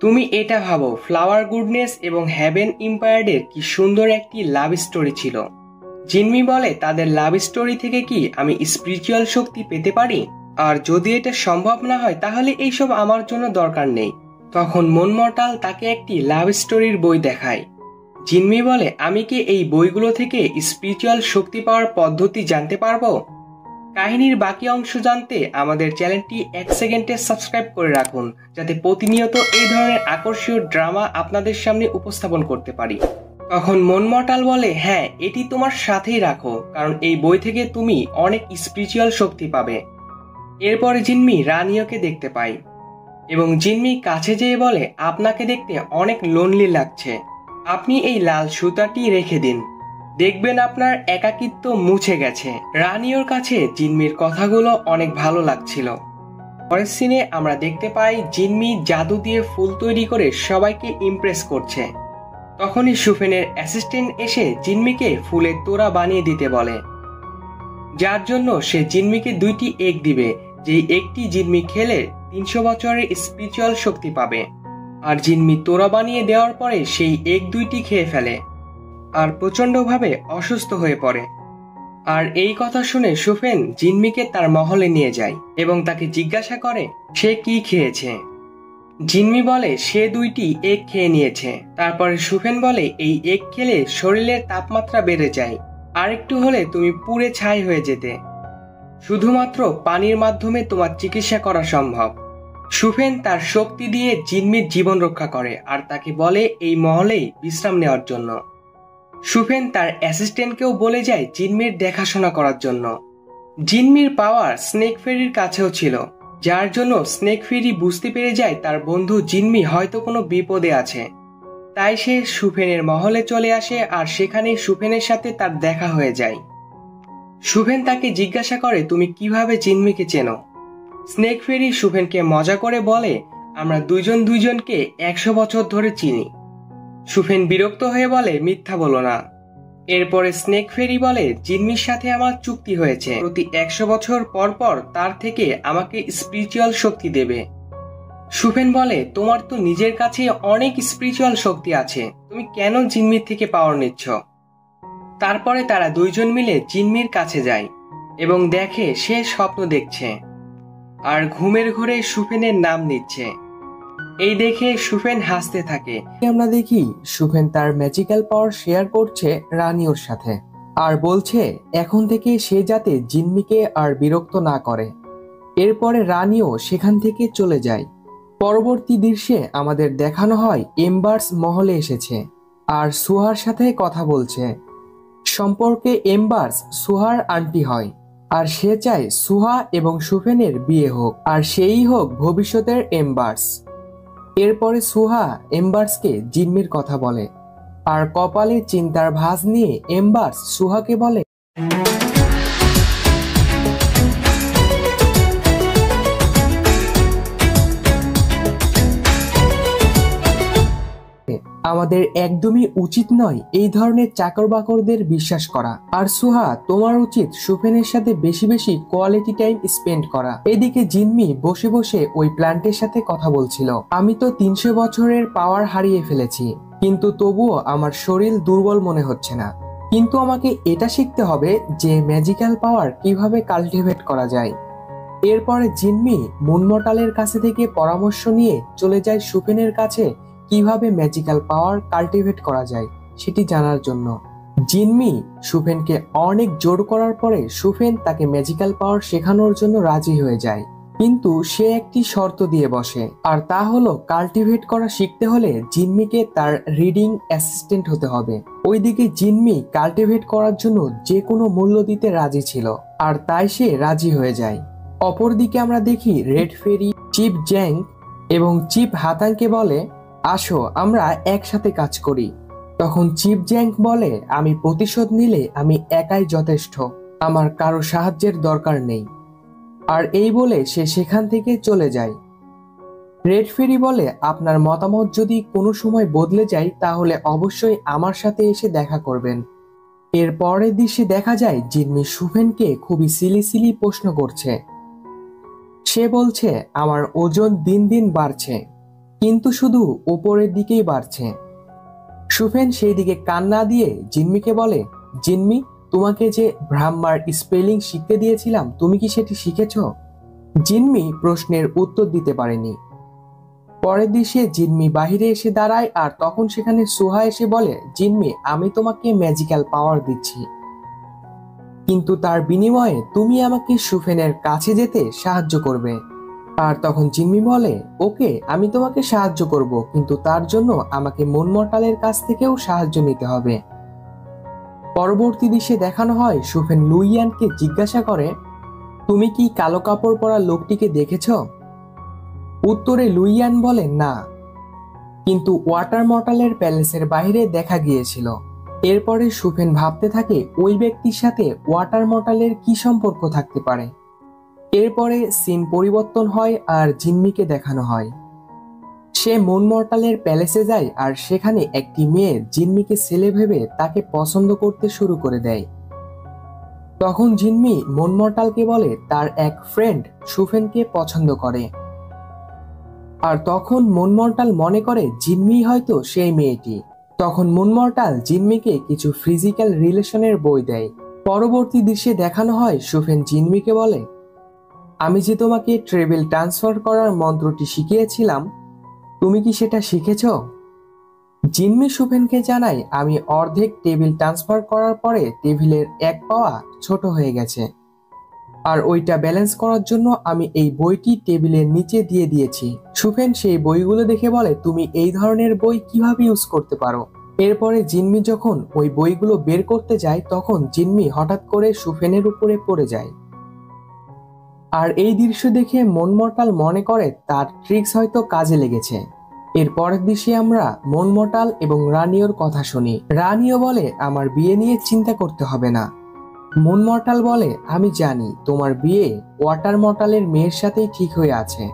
তুমি এটা ভাবো, ফ্লাওয়ার গুডনেস এবং হেভেন এম্পায়ারের কি সুন্দর একটি লাভ স্টোরি ছিল। জিম্মি বলে, তাদের লাভ স্টোরি থেকে কি আমি স্পিরিচুয়াল শক্তি পেতে পারি? আর যদি এটা সম্ভব না হয় তাহলে এইসব আমার জন্য দরকার নেই। তখন মনমর্টাল তাকে একটি লাভ স্টোরির বই দেখায়। জিম্মি বলে, আমি কি এই বইগুলো থেকে স্পিরিচুয়াল শক্তি পাওয়ার পদ্ধতি জানতে পারবো? কাহিনীর বাকি অংশ জানতে আমাদের চ্যানেলটি 1 সেকেন্ডে সাবস্ক্রাইব করে রাখুন, যাতে প্রতিনিয়ত এই ধরনের আকর্ষণীয় ড্রামা আপনাদের সামনে উপস্থাপন করতে পারি। তখন মনমর্টাল বলে, হ্যাঁ, এটি তোমার সাথেই রাখো, কারণ এই বই থেকে তুমি অনেক স্পিরিচুয়াল শক্তি পাবে। এরপরে জিম্মি রানিওকে দেখতে পাই। এবং জিনমি কাছে যেয়ে বলে, আপনাকে দেখতে অনেক লোনলি লাগছে, আপনি এই লাল সুতাটি রেখে দিন, দেখবেন আপনার একাকিত্ব মুছে গেছে। রানিওর কাছে জিনমির কথাগুলো অনেক ভালো লাগছিল। পরের সিনে আমরা দেখতে পাই জিনমি জাদু দিয়ে ফুল তৈরি করে সবাইকে ইমপ্রেস করছে। তখনই সুফেনের অ্যাসিস্ট্যান্ট এসে জিনমিকে ফুলের তোড়া বানিয়ে দিতে বলে, যার জন্য সে জিনমিকে 2টি এগ দিবে, যেই একটি জিনমি খেলে 300 বছরের স্পিরিচুয়াল শক্তি পাবে। আর জিনমি তোড়া বানিয়ে দেওয়ার পরে সেই এগ 2টি খেয়ে ফেলে আর প্রচন্ডভাবে অসুস্থ হয়ে পড়ে। আর এই কথা শুনে সুফেন জিনমিকে তার মহলে নিয়ে যায় এবং তাকে জিজ্ঞাসা করে সে কি খেয়েছে। জিনমি বলে সে 2টি এগ খেয়ে নিয়েছে। তারপরে সুফেন বলে এই এগ খেলে শরীরের তাপমাত্রা বেড়ে যায়, আর একটু হলে তুমি পুড়ে ছাই হয়ে যেতে, শুধুমাত্র পানির মাধ্যমে তোমার চিকিৎসা করা সম্ভব। সুফেন তার শক্তি দিয়ে জিনমির জীবন রক্ষা করে আর তাকে বলে এই মহলেই বিশ্রাম নেওয়ার জন্য। সুফেন তার অ্যাসিস্ট্যান্টকেও বলে যায় জিনমির দেখাশোনা করার জন্য। জিনমির পাওয়ার স্নেক ফেরির কাছেও ছিল, যার জন্য স্নেক ফেরি বুঝতে পেরে যায় তার বন্ধু জিনমি হয়তো কোনো বিপদে আছে। তাই সে সুফেনের মহলে চলে আসে আর সেখানে সুফেনের সাথে তার দেখা হয়ে যায়। সুফেন তাকে জিজ্ঞাসা করে তুমি কিভাবে জিনমিকে চেনো। স্নেক ফেরি সুফেনকে মজা করে বলে আমরা দুইজন দুইজনকে 100 বছর ধরে চিনি। সুফেন বিরক্ত হয়ে বলে মিথ্যা বলো না। এরপরে স্নেক ফেরি বলে জিনমির সাথে আমার চুক্তি হয়েছে, প্রতি 100 বছর পর পর তার থেকে আমাকে স্পিরিচুয়াল শক্তি দেবে। সুফেন বলে তোমার তো নিজের কাছে অনেক স্পিরিচুয়াল শক্তি আছে, তুমি কেন জিনমির থেকে পাওয়ার নিচ্ছ। তারপরে তারা দুইজন মিলে জিনমির কাছে যায় এবং দেখে সে স্বপ্ন দেখছে আর ঘুমের ঘোরে সুফেনের নাম নিচ্ছে। এই দেখে সুফেন হাসতে থাকে। আমরা দেখি সুফেন তার ম্যাজিক্যাল পাওয়ার শেয়ার করছে রানিওর সাথে আর বলছে এখন থেকে সে যাতে জিনমিকে আর বিরক্ত না করে। এরপরে রানিও সেখান থেকে চলে যায়। পরবর্তী দৃশ্যে আমাদের দেখানো হয় এম্বার্স মহলে এসেছে আর সুহার সাথে কথা বলছে। সম্পর্কে এম্বার্স সুহার আন্টি হয় আর সে চায় সুহা এবং সুফেনের বিয়ে হোক আর সেই হোক ভবিষ্যতের এম্বার্স। এরপরে সুহা এম্বার্সকে জিনমির কথা বলে আর কপালে চিন্তার ভাঁজ নিয়ে এম্বার্স সুহাকে বলে আমাদের একদমই উচিত নয় এই ধরনের চাকর বাকরদের বিশ্বাস করা। আর সুহা তোমার উচিত সুফেনের সাথে বেশি বেশি কোয়ালিটি টাইম স্পেন্ড করা। এদিকে জিনমি বসে বসে ওই প্ল্যান্টের সাথে কথা বলছিল। আমি তো 300 বছরের পাওয়ার হারিয়ে ফেলেছি, কিন্তু তবুও আমার শরীর দুর্বল মনে হচ্ছে না। কিন্তু আমাকে এটা শিখতে হবে যে ম্যাজিক্যাল পাওয়ার কিভাবে কাল্টিভেট করা যায়। এরপরে জিনমি মুনমর্টালের কাছে থেকে পরামর্শ নিয়ে চলে যায় সুফেনের কাছে কিভাবে ম্যাজিক্যাল পাওয়ার কাল্টিভেট করা যায় সেটি জানার জন্য। জিনমি সুফেনকে অনেক জোর করার পরে সুফেন তাকে ম্যাজিক্যাল পাওয়ার শেখানোর জন্য রাজি হয়ে যায়, কিন্তু সে একটি শর্ত দিয়ে বসে, আর তা হলো কাল্টিভেট করা শিখতে হলে জিনমিকে তার রিডিং অ্যাসিস্ট্যান্ট হতে হবে। ওইদিকে জিনমি কাল্টিভেট করার জন্য যে কোনো মূল্য দিতে রাজি ছিল আর তাই সে রাজি হয়ে যায়। অপরদিকে আমরা দেখি রেড ফেরি চিপ জ্যাং এবং চিপ হাতাংকে বলে আসো আমরা একসাথে কাজ করি। তখন চিপ জ্যাং বলে আমি প্রতিশোধ নিলে আমি একাই যথেষ্ট, আমার কারো সাহায্যের দরকার নেই। আর এই বলে সে সেখান থেকে চলে যায়। রেড ফেরি বলে আপনার মতামত যদি কোনো সময় বদলে যায় তাহলে অবশ্যই আমার সাথে এসে দেখা করবেন। এর পরের দৃশ্যে দেখা যায় জিনমি সুফেনকে খুবই সিলি সিলি প্রশ্ন করছে। সে বলছে আমার ওজন দিন দিন বাড়ছে, কিন্তু শুধু উপরের দিকেই বাড়ছে। সুফেন সেই দিকে কান না দিয়ে জিনমিকে বলে জিনমি তোমাকে যে ব্রাহ্মার স্পেলিং শিখতে দিয়েছিলাম তুমি কি সেটি শিখেছ? জিনমি প্রশ্নের উত্তর দিতে পারেনি। পরের দৃশ্যে জিনমি বাহিরে এসে দাঁড়ায় আর তখন সেখানে সুহা এসে বলে জিনমি আমি তোমাকে ম্যাজিক্যাল পাওয়ার দিচ্ছি, কিন্তু তার বিনিময়ে তুমি আমাকে সুফেনের কাছে যেতে সাহায্য করবে। আর তখন জিনমি বলে ওকে আমি তোমাকে সাহায্য করব, কিন্তু তার জন্য আমাকে মুনমর্টালের কাছ থেকেও সাহায্য নিতে হবে। পরবর্তী দৃশ্যে দেখানো হয় সুফেন লুইয়ানকে জিজ্ঞাসা করে তুমি কি কালো কাপড় পরা লোকটিকে দেখেছ? উত্তরে লুইয়ান বলে না, কিন্তু ওয়াটার মর্টালের প্যালেসের বাইরে দেখা গিয়েছিল। এরপরে সুফেন ভাবতে থাকে ওই ব্যক্তির সাথে ওয়াটার মর্টালের কি সম্পর্ক থাকতে পারে। এরপরে সিন পরিবর্তন হয় আর জিম্মিকে দেখানো হয়। সে মুন মর্টালের প্যালেসে যায় আর সেখানে একটি মেয়ে জিম্মিকে ছেলে ভেবে তাকে পছন্দ করতে শুরু করে দেয়। তখন জিম্মি মুন মর্টালকে বলে তার এক ফ্রেন্ড সুফেনকে পছন্দ করে। আর তখন মুন মর্টাল মনে করে জিম্মি হয়তো সেই মেয়েটি। তখন মুন মর্টাল জিম্মিকে কিছু ফিজিক্যাল রিলেশনের বই দেয়। পরবর্তী দৃশ্যে দেখানো হয় সুফেন জিম্মিকে বলে, আমি যে তোমাকে ট্রেবেল ট্রান্সফার করার মন্ত্রটি শিখিয়েছিলাম, তুমি কি সেটা শিখেছ? জিম্মি সুফেনকে জানায়, আমি অর্ধেক টেবিল ট্রান্সফার করার পরে টেবিলের এক পাওয়া ছোট হয়ে গেছে, আর ওইটা ব্যালেন্স করার জন্য আমি এই বইটি টেবিলের নিচে দিয়ে দিয়েছি। সুফেন সেই বইগুলো দেখে বলে, তুমি এই ধরনের বই কিভাবে ইউজ করতে পারো? এরপরে জিম্মি যখন ওই বইগুলো বের করতে যায় তখন জিম্মি হঠাৎ করে সুফেনের উপরে পড়ে যায়। আর এই দৃশ্য দেখে মুন মর্টাল মনে করে তার ট্রিক্স হয়তো কাজে লেগেছে। এর পরের দৃশ্যে আমরা মুন মর্টাল এবং রানিওর কথা শুনি। রানিও বলে, আমার বিয়ে নিয়ে চিন্তা করতে হবে না। মুন মর্টাল বলে, আমি জানি তোমার বিয়ে ওয়াটার মর্টালের মেয়ের সাথেই ঠিক হয়ে আছে,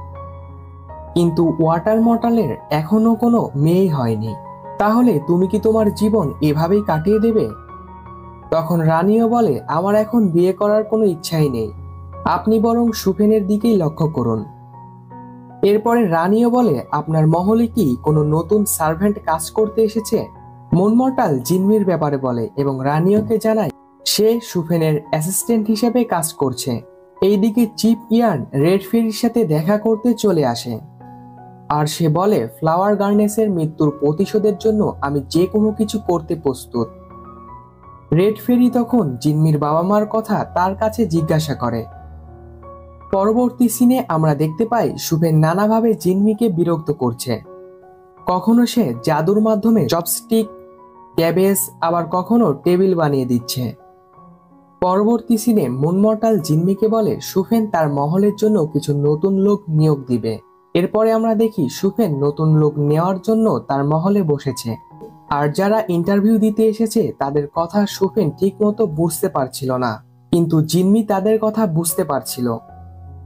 কিন্তু ওয়াটার মর্টালের এখনো কোনো মেয়ে হয়নি। তাহলে তুমি কি তোমার জীবন এভাবেই কাটিয়ে দেবে? তখন রানিও বলে, আমার এখন বিয়ে করার কোনো ইচ্ছাই নেই, আপনি বরং সুফেনের দিকেই লক্ষ্য করুন। এরপরে রানিও বলে, আপনার মহলে কি কোনো নতুন সার্ভেন্ট কাজ করতে এসেছে? মুন মর্টাল জিম্মির ব্যাপারে বলে এবং রানিওকে জানায় সে সুফেনের অ্যাসিস্ট্যান্ট হিসেবে কাজ করছে। এইদিকে চিপ ইয়ান রেড ফেরির সাথে দেখা করতে চলে আসে আর সে বলে, ফ্লাওয়ার গার্নেসের মৃত্যুর প্রতিশোধের জন্য আমি যে কোনো কিছু করতে প্রস্তুত। রেড ফেরি তখন জিম্মির বাবা মার কথা তার কাছে জিজ্ঞাসা করে। পরবর্তী সিনে আমরা দেখতে পাই সুফেন নানাভাবে জিম্মিকে বিরক্ত করছে। কখনো সে জাদুর মাধ্যমে চপস্টিক, ক্যাবেজ, আবার কখনো টেবিল বানিয়ে দিচ্ছে। পরবর্তী সিনে মুন মর্টাল জিম্মিকে বলে সুফেন তার মহলের জন্য কিছু নতুন লোক নিয়োগ দিবে। এরপরে আমরা দেখি সুফেন নতুন লোক নেওয়ার জন্য তার মহলে বসেছে, আর যারা ইন্টারভিউ দিতে এসেছে তাদের কথা সুফেন ঠিক মতো বুঝতে পারছিল না, কিন্তু জিম্মি তাদের কথা বুঝতে পারছিল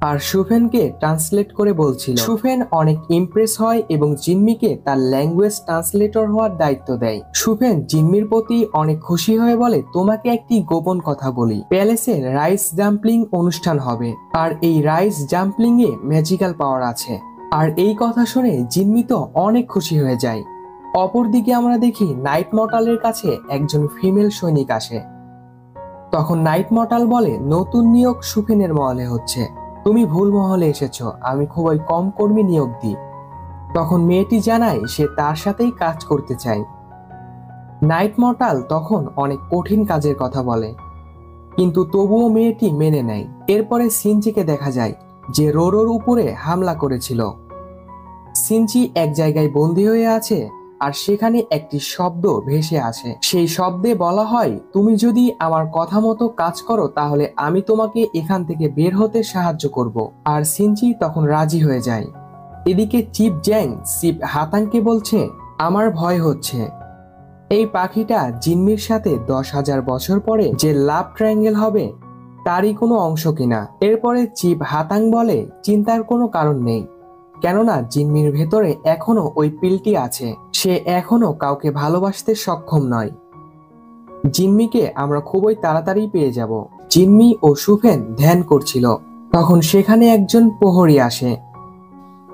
আর সুফেনকে ট্রান্সলেট করে বলছিল। সুফেন অনেক ইমপ্রেস হয় এবং জিম্মিকে তার ল্যাঙ্গুয়েজ ট্রান্সলেটর হওয়ার দায়িত্ব দেয়। সুফেন জিম্মির প্রতি অনেক খুশি হয়ে বলে, তোমাকে একটি গোপন কথা বলি, প্যালেসে রাইস জাম্পলিং অনুষ্ঠান হবে, আর এই রাইস জাম্পলিং এ ম্যাজিক্যাল পাওয়ার আছে। আর এই কথা শুনে জিম্মি তো অনেক খুশি হয়ে যায়। অপরদিকে আমরা দেখি নাইট মর্টালের কাছে একজন ফিমেল সৈনিক আসে। তখন নাইট মর্টাল বলে, নতুন নিয়োগ সুফেনের মহলে হচ্ছে, তুমি ভুল মহলে এসেছো, আমি খুবই কম কর্মী নিয়োগ দিই। তখন মেয়েটি জানায় সে তার সাথেই কাজ করতে চায়। নাইট মর্টাল তখন অনেক কঠিন কাজের কথা বলে, কিন্তু তবুও মেয়েটি মেনে নেয়। এরপরে সিনচিকে দেখা যায় যে রোরোর উপরে হামলা করেছিল। সিনচি এক জায়গায় বন্দী হয়ে আছে আর সেখানে একটি শব্দ ভেসে আসে। সেই শব্দে বলা হয়, তুমি যদি আমার কথা মতো কাজ করো তাহলে আমি তোমাকে এখান থেকে বের হতে সাহায্য করব। আর সিনচি তখন রাজি হয়ে যায়। এদিকে চিপ জ্যাং চিপ হাতাংকে বলছে, আমার ভয় হচ্ছে এই পাখিটা জিম্মির সাথে 10,000 বছর পরে যে লাভ ট্রায়াঙ্গেল হবে তারই কোনো অংশ কিনা। এরপরে চিপ হাতাং বলে, চিন্তার কোনো কারণ নেই, কেননা জিম্মির ভেতরে এখনো ওই পিলটি আছে, সে এখনো কাউকে ভালোবাসতে সক্ষম নয়। জিম্মিকে আমরা খুবই তাড়াতাড়ি পেয়ে যাব। জিম্মি ও সুফেন ধ্যান করছিল, তখন সেখানে একজন প্রহরী আসে।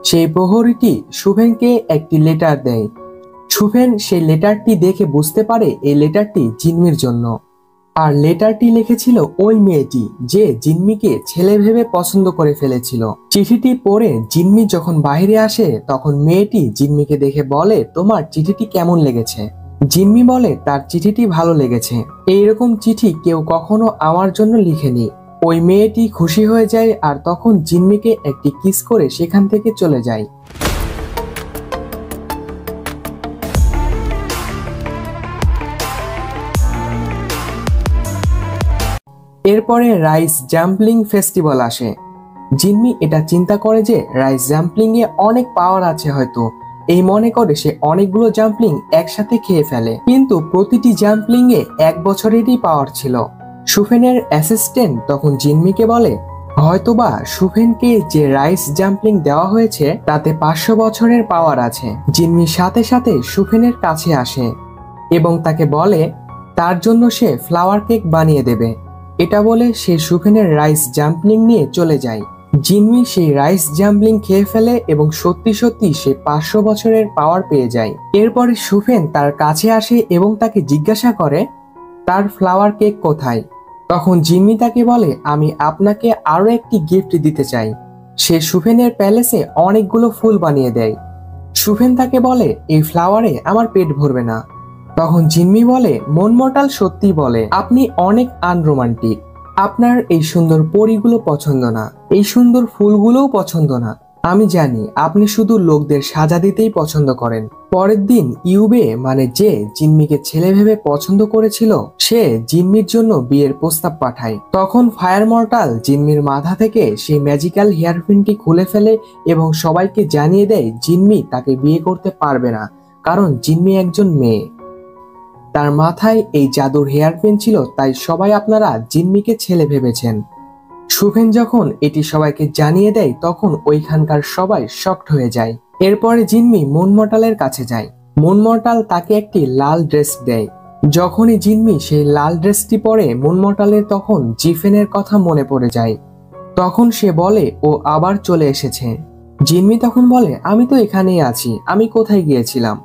সেই প্রহরীটি সুফেনকে একটি লেটার দেয়। সুফেন সেই লেটারটি দেখে বুঝতে পারে এই লেটারটি জিম্মির জন্য, আর লেটারটি লিখেছিল ওই মেয়েটি যে জিম্মিকে ছেলে ভেবে পছন্দ করে ফেলেছিল। চিঠিটি পড়ে জিম্মি যখন বাইরে আসে তখন মেয়েটি জিম্মিকে দেখে বলে, তোমার চিঠিটি কেমন লেগেছে? জিম্মি বলে তার চিঠিটি ভালো লেগেছে, এইরকম চিঠি কেউ কখনো আমার জন্য লিখেনি। ওই মেয়েটি খুশি হয়ে যায় আর তখন জিম্মিকে একটি কিস করে সেখান থেকে চলে যায়। এরপরে রাইস জাম্পলিং ফেস্টিভ্যাল আসে, জিনমি এটা চিন্তা করে যে রাইস জাম্পলিং এ অনেক পাওয়ার আছে হয়তো, এই মনে করে সে অনেকগুলো জাম্পলিং একসাথে খেয়ে ফেলে, কিন্তু প্রতিটি জাম্পলিং এ 1 বছরেরই পাওয়ার ছিল। সুফেনের অ্যাসিস্ট্যান্ট তখন জিনমিকে বলে হয়তোবা সুফেনকে যে রাইস জাম্পলিং দেওয়া হয়েছে তাতে 500 বছরের পাওয়ার আছে। জিনমি সাথে সাথে সুফেনের কাছে আসে এবং তাকে বলে তার জন্য সে ফ্লাওয়ার কেক বানিয়ে দেবে। এটা বলে সে সুফেনের রাইস জাম্পলিং নিয়ে চলে যায়। জিনমি সেই রাইস জাম্পলিং খেয়ে ফেলে এবং সত্যি সত্যি সে 500 বছরের পাওয়ার পেয়ে যায়। এরপরে সুফেন তার কাছে আসে এবং তাকে জিজ্ঞাসা করে তার ফ্লাওয়ার কেক কোথায়। তখন জিনমি তাকে বলে আমি আপনাকে আরো একটি গিফট দিতে চাই। সে সুফেনের প্যালেসে অনেকগুলো ফুল বানিয়ে দেয়। সুফেন তাকে বলে এই ফ্লাওয়ারে আমার পেট ভরবে না। তখন জিনমি বলে মনমর্টাল সত্যি বলে আপনি অনেক আনরোমান্টিক, আপনার এই সুন্দর পরীগুলো পছন্দ না, এই সুন্দর ফুলগুলোও পছন্দ না। আমি জানি আপনি শুধু লোকদের সাজা দিতেই পছন্দ করেন। পরের দিন ইউবে মানে যে জিনমিকে ছেলে ভেবে পছন্দ করেছিল সে জিনমির জন্য বিয়ের প্রস্তাব পাঠায়। তখন ফায়ার মর্টাল জিনমির মাথা থেকে সেই ম্যাজিক্যাল হেয়ারপিনটি খুলে ফেলে এবং সবাইকে জানিয়ে দেয় জিনমি তাকে বিয়ে করতে পারবে না, কারণ জিনমি একজন মেয়ে। তার মাথায় এই জাদুর হেয়ারপিন ছিল, তাই সবাই আপনারা জিনমিকে ছেলে ভেবেছেন। সুফেন যখন এটি সবাইকে জানিয়ে দেয় তখন ওইখানকার সবাই শকড হয়ে যায়। এরপরে জিনমি মুনমর্টালের কাছে যায়। মুনমর্টাল তাকে একটি লাল ড্রেস দেয়। যখনই জিনমি সেই লাল ড্রেসটি পরে মুনমর্টালের তখন জিফেনের কথা মনে পড়ে যায়। তখন সে বলে ও আবার চলে এসেছে। জিনমি তখন বলে আমি তো এখানেই আছি, আমি কোথায় গিয়েছিলাম।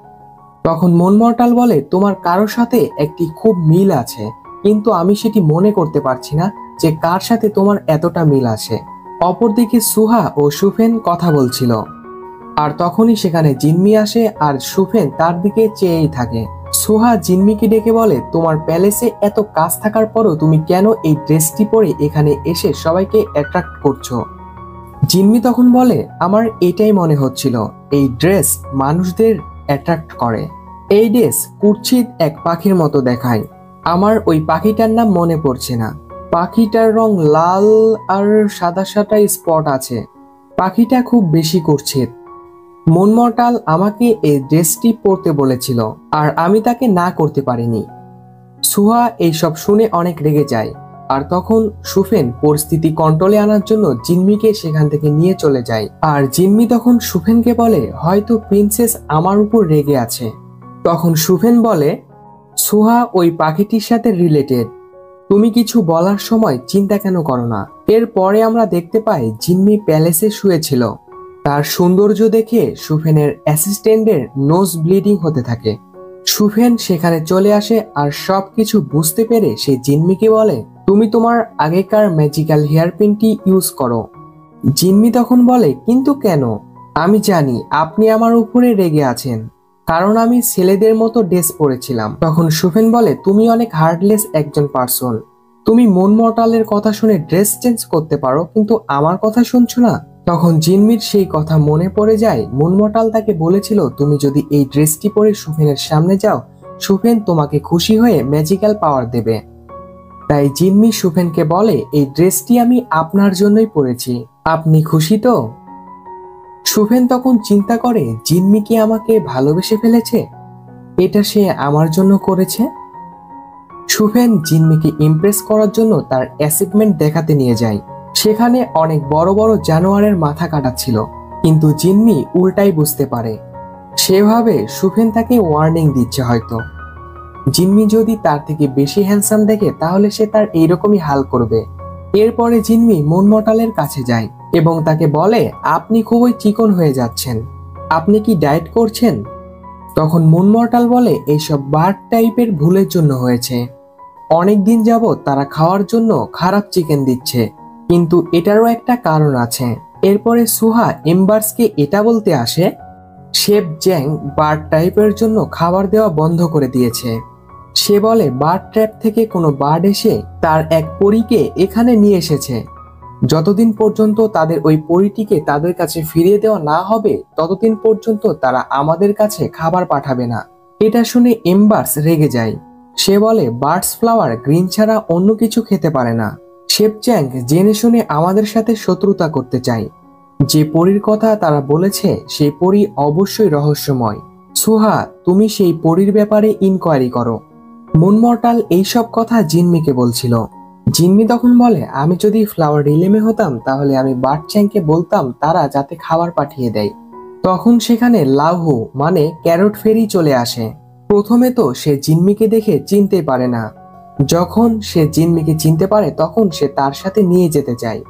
তখন মুনমর্টাল বলে তোমার কারোর সাথে একটি খুব মিল আছে, কিন্তু আমি সেটি মনে করতে পারছি না যে কার সাথে তোমার এতটা মিল আছে। অপরদিকে সুহা ও সুফেন কথা বলছিল আর তখনই সেখানে জিনমি আসে আর সুফেন তার দিকে চেয়েই থাকে। সুহা জিনমিকে ডেকে বলে তোমার প্যালেসে এত কাজ থাকার পরও তুমি কেন এই ড্রেসটি পরে এখানে এসে সবাইকে অ্যাট্রাক্ট করছো। জিনমি তখন বলে আমার এটাই মনে হচ্ছিল, এই ড্রেস মানুষদের অ্যাট্রাক্ট করে। এই ড্রেস কুৎসিত এক পাখির মতো দেখায়। আমার ওই পাখিটার নাম মনে পড়ছে না। পাখিটার রং লাল আর সাদা সাদা স্পট আছে। পাখিটা খুব বেশি কুৎসিত। মুনমর্টাল আমাকে এই ড্রেসটি পরতে বলেছিল আর আমি তাকে না করতে পারিনি। সুহা এইসব শুনে অনেক রেগে যায় আর তখন সুফেন পরিস্থিতি কন্ট্রোলে আনার জন্য জিনমিকে সেখান থেকে নিয়ে চলে যায়। আর জিনমি তখন সুফেনকে বলে হয়তো প্রিন্সেস আমার উপর রেগে আছে। তখন সুফেন বলে সুহা ওই পাখিটির সাথে রিলেটেড, তুমি কিছু বলার সময় চিন্তা কেন করো না। এরপরে আমরা দেখতে পাই জিনমি প্যালেসে শুয়েছিল। তার সৌন্দর্য দেখে সুফেনের অ্যাসিস্ট্যান্টের নোজ ব্লিডিং হতে থাকে। সুফেন সেখানে চলে আসে আর সবকিছু বুঝতে পেরে সে জিনমিকে বলে তুমি তোমার আগেকার ম্যাজিক্যাল হেয়ারপিনটি ইউজ করো। জিনমি তখন বলে কিন্তু কেন। আমি জানি আপনি আমার উপরে রেগে আছেন, কারণ আমি ছেলেদের মতো ড্রেস পরেছিলাম। তখন সুফেন বলে তুমি অনেক হার্টলেস একজন পার্সন, তুমি মুনমর্টালের কথা শুনে ড্রেস চেঞ্জ করতে পারো কিন্তু আমার কথা শুনছো না। তখন জিনমির সেই কথা মনে পড়ে যায়, মুনমর্টাল তাকে বলেছিল তুমি যদি এই ড্রেসটি পরে সুফেনের সামনে যাও সুফেন তোমাকে খুশি হয়ে ম্যাজিক্যাল পাওয়ার দেবে। তাই জিনমি সুফেনকে বলে এই ড্রেসটি আমি আপনার জন্যই পরেছি, আপনি খুশি তো। সুফেন তখন চিন্তা করে জিনমি কি আমাকে ভালোবেসে ফেলেছে, এটা সে আমার জন্য করেছে। সুফেন জিনমিকে ইমপ্রেস করার জন্য তার অ্যাচিভমেন্ট দেখাতে নিয়ে যায়। সেখানে অনেক বড় বড় জানোয়ারের মাথা কাটাচ্ছিল, কিন্তু জিনমি উল্টাই বুঝতে পারে। সেভাবে সুফেন তাকে ওয়ার্নিং দিচ্ছে হয়তো জিনমি যদি তার থেকে বেশি হ্যান্ডসাম দেখে তাহলে সে তার এইরকমই হাল করবে। এরপরে জিনমি মুনমর্টালের কাছে যায় এবং তাকে বলে আপনি খুবই চিকন হয়ে যাচ্ছেন, আপনি কি ডায়েট করছেন। তখন মুনমর্টাল বলে এইসব বার্ড টাইপের ভুলের জন্য হয়েছে, অনেক দিন যাবত তারা খাওয়ার জন্য খারাপ চিকেন দিচ্ছে, কিন্তু এটারও একটা কারণ আছে। এরপরে সুহা এম্বার্সকে এটা বলতে আসে শেফ জ্যাং বার্ড টাইপের জন্য খাবার দেওয়া বন্ধ করে দিয়েছে। সে বলে বার্ড ট্র্যাপ থেকে কোনো বার্ড এসে তার এক পরীকে এখানে নিয়ে এসেছে, যতদিন পর্যন্ত তাদের ওই পরীটিকে তাদের কাছে ফিরিয়ে দেওয়া না হবে ততদিন পর্যন্ত তারা আমাদের কাছে খাবার পাঠাবে না। এটা শুনে এম্বার্স রেগে যায়। সে বলে বার্ডস ফ্লাওয়ার গ্রিন ছাড়া অন্য কিছু খেতে পারে না। শেপ চ্যাং জেনে শুনে আমাদের সাথে শত্রুতা করতে চায়। যে পরীর কথা তারা বলেছে সেই পরী অবশ্যই রহস্যময়। সুহা, তুমি সেই পরীর ব্যাপারে ইনকোয়ারি করো। মুনমর্টাল এইসব কথা জিনমিকে বলছিল। জিনমি তখন বলে, আমি যদি ফ্লাওয়ার রিলেমে হতাম তাহলে আমি বার্ড চ্যাংকে বলতাম তারা যাতে খাবার পাঠিয়ে দেয়। তখন সেখানে লাউহু মানে ক্যারট ফেরি চলে আসে। প্রথমে তো সে জিনমিকে দেখে চিনতে পারে না। যখন সে জিনমিকে চিনতে পারে তখন সে তার সাথে নিয়ে যেতে চায়।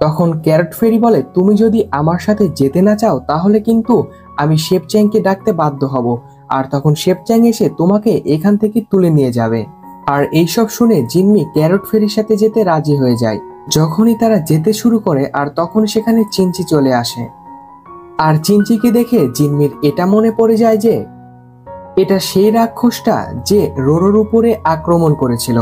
তখন ক্যারট ফেরি বলে, তুমি যদি আমার সাথে যেতে না চাও তাহলে কিন্তু আমি শেপ চ্যাংকে ডাকতে বাধ্য হব, আর তখন শেপ চ্যাং এসে তোমাকে এখান থেকে তুলে নিয়ে যাবে। আর এইসব শুনে জিনমি ক্যারট ফেরির সাথে যেতে রাজি হয়ে যায়। যখনই তারা যেতে শুরু করে আর তখন সেখানে চিনচি চলে আসে। আর চিনচিকে দেখে জিনমির এটা মনে পড়ে যায় যে এটা সেই রাক্ষসটা যে রোরোর উপরে আক্রমণ করেছিল।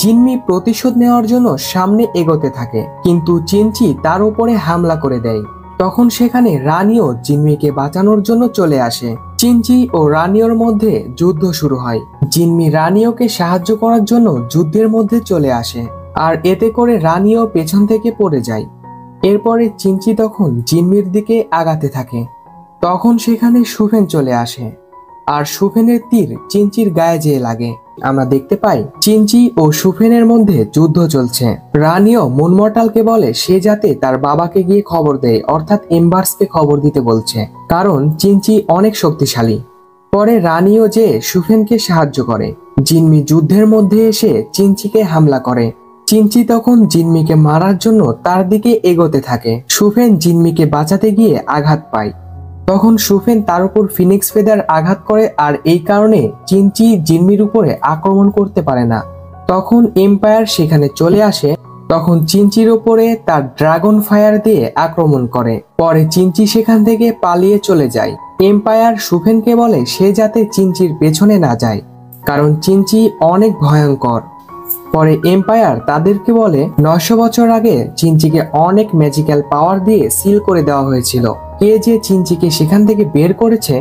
জিনমি প্রতিশোধ নেওয়ার জন্য সামনে এগোতে থাকে, কিন্তু চিনচি তার উপরে হামলা করে দেয়। তখন সেখানে রানিও জিনমিকে বাঁচানোর জন্য চলে আসে। চিনচি ও রানিওর মধ্যে যুদ্ধ শুরু হয়। জিনমি রানিওকে সাহায্য করার জন্য যুদ্ধের মধ্যে চলে আসে, আর এতে করে রানিও পেছন থেকে পড়ে যায়। এরপরে চিনচি তখন জিনমির দিকে আগাতে থাকে। তখন সেখানে সুফেন চলে আসে, আর সুফেনের তীর চিনচির গায়ে যেয়ে লাগে। আমরা দেখতে পাই চিনচি ও সুফেনের মধ্যে যুদ্ধ চলছে। রানিও মুনমর্টালকে বলে সে যাতে তার বাবাকে গিয়ে খবর দেয়, অর্থাৎ এম্বার্সকে খবর দিতে বলছে, কারণ চিনচি অনেক শক্তিশালী। পরে রানিও যে সুফেনকে সাহায্য করে। জিনমি যুদ্ধের মধ্যে এসে চিনচিকে হামলা করে। চিনচি তখন জিনমিকে মারার জন্য তার দিকে এগোতে থাকে। সুফেন জিনমিকে বাঁচাতে গিয়ে আঘাত পায়। তখন সুফেন তার উপর ফিনিক্স ফেদার আঘাত করে, আর এই কারণে চিনচি জিনমির উপরে আক্রমণ করতে পারে না। তখন এম্পায়ার সেখানে চলে আসে। তখন চিনচির উপরে তার ড্রাগন ফায়ার দিয়ে আক্রমণ করে। পরে চিনচি সেখান থেকে পালিয়ে চলে যায়। এম্পায়ার সুফেনকে বলে সে যাতে চিনচির পেছনে না যায়, কারণ চিনচি অনেক ভয়ঙ্কর। পরে এম্পায়ার তাদেরকে বলে 900 বছর আগে চিনচিকে অনেক ম্যাজিক্যাল পাওয়ার দিয়ে সিল করে দেওয়া হয়েছিল। কে যে চিনচিকে সেখান থেকে বের করেছে,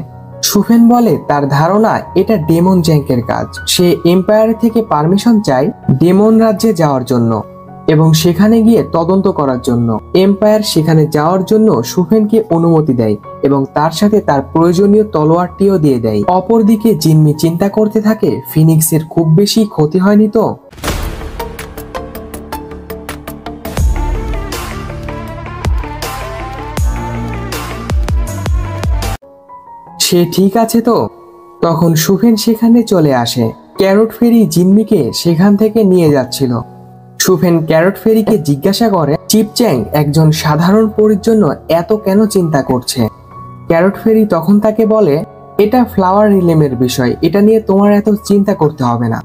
সুফেন বলে তার ধারণা এটা ডেমন জ্যাঙ্কের কাজ। সে এম্পায়ার থেকে পারমিশন চায় ডেমন রাজ্যে যাওয়ার জন্য এবং সেখানে গিয়ে তদন্ত করার জন্য। এম্পায়ার সেখানে যাওয়ার জন্য সুফেনকে অনুমতি দেয় এবং তার সাথে তার প্রয়োজনীয় তলোয়ারটিও দিয়ে দেয়। অপরদিকে জিনমি চিন্তা করতে থাকে ফিনিক্সের খুব বেশি ক্ষতি হয়নি তো। সে ঠিক আছে তো। তখন সুফেন সেখানে চলে আসে। ক্যারট ফেরি জিনমিকে সেখান থেকে নিয়ে যাচ্ছিল। সুফেন ক্যারট ফেরিকে জিজ্ঞাসা করে চিপচ্যাং একজন সাধারণ পরীর জন্য এত কেন চিন্তা করছে। ক্যারট ফেরি তখন তাকে বলে এটা ফ্লাওয়ার রিলেমের বিষয়, এটা নিয়ে তোমার এত চিন্তা করতে হবে না।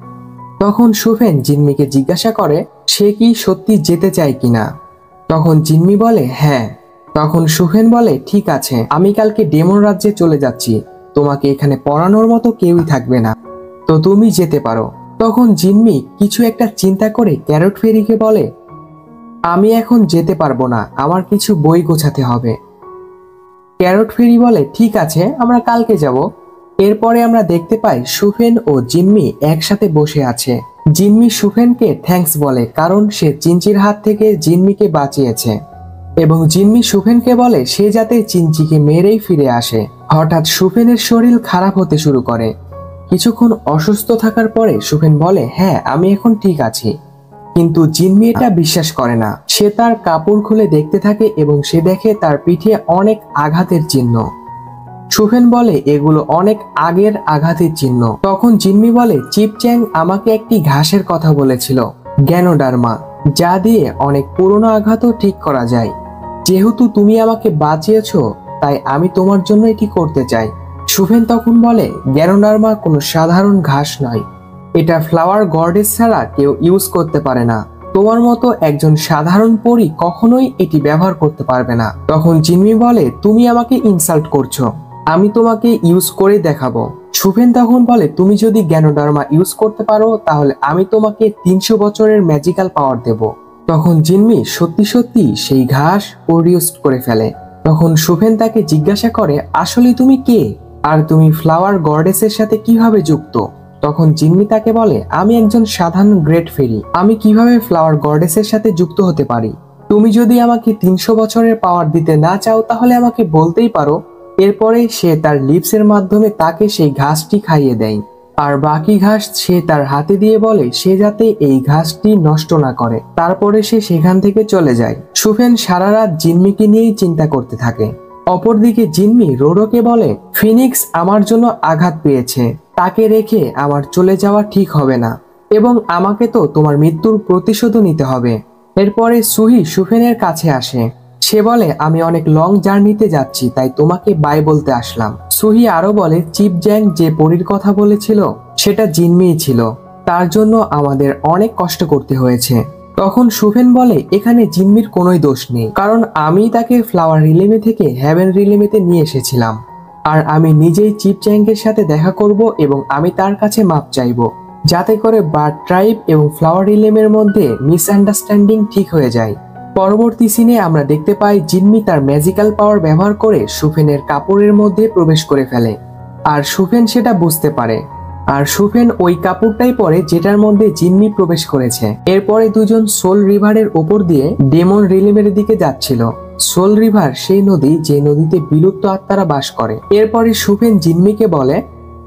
তখন সুফেন জিনমিকে জিজ্ঞাসা করে সে কি সত্যি যেতে চায় কিনা। তখন জিনমি বলে হ্যাঁ। তখন সুফেন বলে ঠিক আছে, আমি কালকে ডেমন রাজ্যে চলে যাচ্ছি, তোমাকে এখানে পড়ানোর মতো কেউই থাকবে না, তো তুমি যেতে পারো। তখন জিনমি কিছু একটা চিন্তা করে ক্যারট ফেরিকে বলে আমি এখন যেতে পারবো না, আমার কিছু বই গোছাতে হবে। ক্যারট ফেরি বলে ঠিক আছে, আমরা কালকে যাব। এরপরে আমরা দেখতে পাই সুফেন ও জিনমি একসাথে বসে আছে। জিনমি সুফেনকে থ্যাঙ্কস বলে, কারণ সে চিনচির হাত থেকে জিনমিকে বাঁচিয়েছে, এবং জিনমি সুফেনকে বলে সে যাতে চিনচিকে মেরেই ফিরে আসে। হঠাৎ সুফেনের শরীর খারাপ হতে শুরু করে। কিছুক্ষণ অসুস্থ থাকার পরে সুফেন বলে হ্যাঁ আমি এখন ঠিক আছি, কিন্তু জিনমি এটা বিশ্বাস করে না। সে তার কাপড় খুলে দেখতে থাকে এবং সে দেখে তার পিঠে অনেক আঘাতের চিহ্ন। সুফেন বলে এগুলো অনেক আগের আঘাতের চিহ্ন। তখন জিনমি বলে চিপচ্যাং আমাকে একটি ঘাসের কথা বলেছিল, গ্যানোডার্মা, যা দিয়ে অনেক পুরনো আঘাতও ঠিক করা যায়। যেহেতু তুমি আমাকে বাঁচিয়েছো তাই আমি তোমার জন্য এটি করতে চাই। সুফেন তখন বলে গ্যানোডার্মা কোনো সাধারণ ঘাস নয়, এটা ফ্লাওয়ার গডেস ছাড়া কেউ ইউজ করতে পারে না। তোমার মতো একজন সাধারণ পরী কখনোই এটি ব্যবহার করতে পারবে না। তখন জিনমি বলে তুমি আমাকে ইনসাল্ট করছো, আমি তোমাকে ইউজ করে দেখাবো। সুফেন তখন বলে তুমি যদি গ্যানোডার্মা ইউজ করতে পারো তাহলে আমি তোমাকে 300 বছরের ম্যাজিক্যাল পাওয়ার দেব। তখন জিনমি সত্যি সত্যি সেই ঘাস প্রডিউস করে ফেলে। তখন সুফেন তাকে জিজ্ঞাসা করে আসলে তুমি কে, আর তুমি ফ্লাওয়ার গডেসের সাথে কিভাবে যুক্ত। তখন জিম্মি তাকে বলে, আমি একজন সাধারণ গ্রেট ফেরি, আমি কিভাবে ফ্লাওয়ার গডেসের সাথে যুক্ত হতে পারি? তুমি যদি আমাকে 300 বছরের পাওয়ার দিতে না চাও তাহলে আমাকে বলতেই পারো। এরপরে সে তার লিপসের মাধ্যমে তাকে সেই ঘাসটি খাইয়ে দেয়, আর বাকি ঘাস সে তার হাতে দিয়ে বলে সে যাতে এই ঘাসটি নষ্ট না করে। তারপরে সে সেখান থেকে চলে যায়। সুফেন সারা রাত জিম্মিকে নিয়েই চিন্তা করতে থাকে। অপরদিকে জিম্মি রোডোকে বলে, ফিনিক্স আমার জন্য আঘাত পেয়েছে, তাকে রেখে আমার চলে যাওয়া ঠিক হবে না, এবং আমাকে তো তোমার মৃত্যুর প্রতিশোধও নিতে হবে। এরপরে সুহি সুফেনের কাছে আসে। সে বলে, আমি অনেক লং জার্নিতে যাচ্ছি, তাই তোমাকে বাই বলতে আসলাম। সুহি আরো বলে, চিপ জ্যাং যে পরীর কথা বলেছিল সেটা জিম্মিই ছিল, তার জন্য আমাদের অনেক কষ্ট করতে হয়েছে। তখন সুফেন বলে, এখানে জিম্মির কোনোই দোষ নেই, কারণ আমি তাকে ফ্লাওয়ার রিলেমে থেকে হেভেন রিলেমেতে নিয়ে এসেছিলাম, আর আমি নিজেই চিপ জ্যাংকের সাথে দেখা করব এবং আমি তার কাছে মাপ চাইব, যাতে করে বার্ড ট্রাইব এবং ফ্লাওয়ার রিলেমের মধ্যে মিসআন্ডারস্ট্যান্ডিং ঠিক হয়ে যায়। পরবর্তী সিনে আমরা দেখতে পাই জিম্মি তার ম্যাজিক্যাল পাওয়ার ব্যবহার করে সুফেনের কাপড়ের মধ্যে প্রবেশ করে ফেলে, আর সুফেন সেটা বুঝতে পারে, আর সুফেন ওই কাপড়টাই পরে যেটার মধ্যে জিম্মি প্রবেশ করেছে। এরপরে দুজন সোল রিভারের ওপর দিয়ে ডেমন রিলেমের দিকে যাচ্ছিল। সোল রিভার সেই নদী যে নদীতে বিলুপ্ত আত্মারা বাস করে। এরপরে সুফেন জিম্মিকে বলে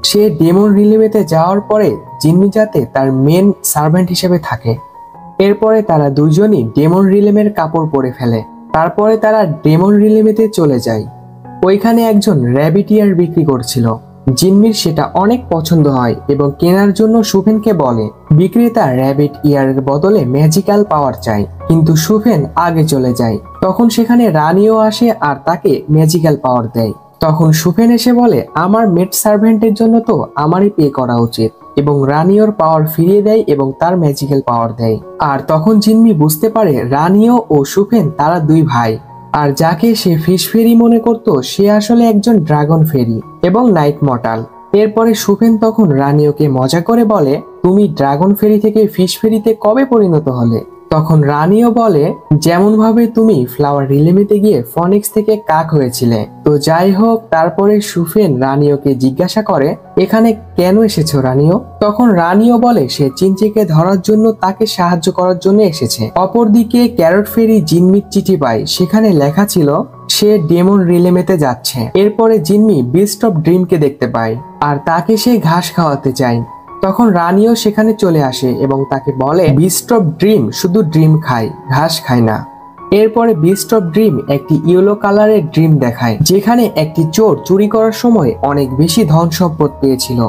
সে ডেমন রিলেমেতে যাওয়ার পরে জিম্মি যাতে তার মেন সার্ভেন্ট হিসেবে থাকে। এরপরে তারা দুইজনই ডেমন রিলেমের কাপড় পরে ফেলে। তারপরে তারা ডেমন রিলেমেতে চলে যায়। ওইখানে একজন র্যাবিট ইয়ার বিক্রি করছিল। জিম্মির সেটা অনেক পছন্দ হয় এবং কেনার জন্য সুফেনকে বলে। বিক্রেতা র্যাবিট ইয়ারের বদলে ম্যাজিক্যাল পাওয়ার চায়, কিন্তু সুফেন আগে চলে যায়। তখন সেখানে রানীও আসে আর তাকে ম্যাজিক্যাল পাওয়ার দেয়। তখন সুফেন এসে বলে, আমার মেড সার্ভেন্টের জন্য তো আমারই পে করা উচিত, এবং রানীওর পাওয়ার ফিরিয়ে দেয় এবং তার ম্যাজিক্যাল পাওয়ার দেয়। আর তখন জিম্মি বুঝতে পারে রানীও ও সুফেন তারা দুই ভাই, আর যাকে সে ফিশ ফেরি মনে করত সে আসলে একজন ড্রাগন ফেরি এবং নাইট মর্টাল। এরপরে সুফেন তখন রানীওকে মজা করে বলে, তুমি ড্রাগন ফেরি থেকে ফিশ ফেরিতে কবে পরিণত হলে? তখন রানীও বলে, যেমন ভাবে তুমি ফ্লাওয়ার রিলেমেতে গিয়ে ফনিক্স থেকে কাক হয়েছিলে। তো যাই হোক, তারপরে সুফেন রানীওকে জিজ্ঞাসা করে, এখানে কেন এসেছো রানীও? তখন রানীও বলে সে চিনচিকে ধরার জন্য তাকে সাহায্য করার জন্য এসেছে। অপরদিকে ক্যারট ফেরি জিম্মির চিঠি পায়, সেখানে লেখা ছিল সে ডেমন রিলেমেতে যাচ্ছে। এরপরে জিম্মি বিস্ট অফ ড্রিমকে দেখতে পায় আর তাকে সে ঘাস খাওয়াতে চায়। তখন রানীও সেখানে চলে আসে এবং তাকে বলে, বিস্ট অফ ড্রিম শুধু ড্রিম খায়, ঘাস খায় না। এরপরে বিস্ট অফ ড্রিম একটি ইয়েলো কালারের ড্রিম দেখায়, যেখানে একটি চোর চুরি করার সময় অনেক বেশি ধন সম্পদ পেয়েছিল।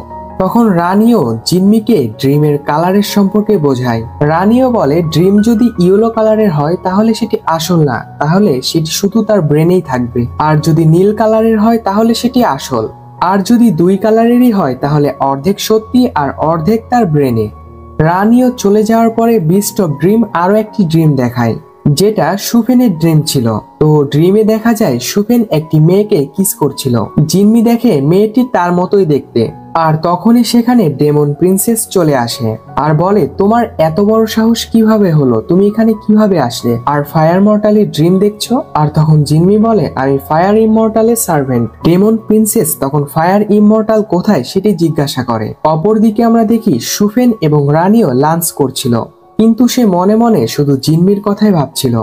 তখন রানীও জিম্মিকে ড্রিমের কালারের সম্পর্কে বোঝায়। রানীও বলে, ড্রিম যদি ইয়েলো কালারের হয় তাহলে সেটি আসল না, তাহলে সেটি শুধু তার ব্রেনেই থাকবে, আর যদি নীল কালারের হয় তাহলে সেটি আসল, আর যদি দুই কালারেরই হয় তাহলে অর্ধেক সত্যি আর অর্ধেক তার ব্রেনে। রানীও চলে যাওয়ার পরে বিস্ট অফ ড্রিম আরো একটি ড্রিম দেখায়, যেটা সুফেনের ড্রিম ছিল। তো ড্রিমে দেখা যায় সুফেন একটি মেয়েকে কিস করছিল। জিম্মি দেখে মেয়েটি তার মতোই দেখতে, আর তখনই সেখানে ডেমন প্রিন্সেস চলে আসে আর বলে, তোমার এত বড় সাহস কিভাবে হলো, তুমি এখানে কিভাবে আসলে, আর ফায়ার মর্টালের ড্রিম দেখছো? আর তখন জিম্মি বলে, আমি ফায়ার ইমমর্টালের সার্ভেন্ট। ডেমন প্রিন্সেস তখন ফায়ার ইমমর্টাল কোথায় সেটি জিজ্ঞাসা করে। অপরদিকে আমরা দেখি সুফেন এবং রানীও লাঞ্চ করছিল, কিন্তু সে মনে মনে শুধু জিম্মির কথাই ভাবছিল।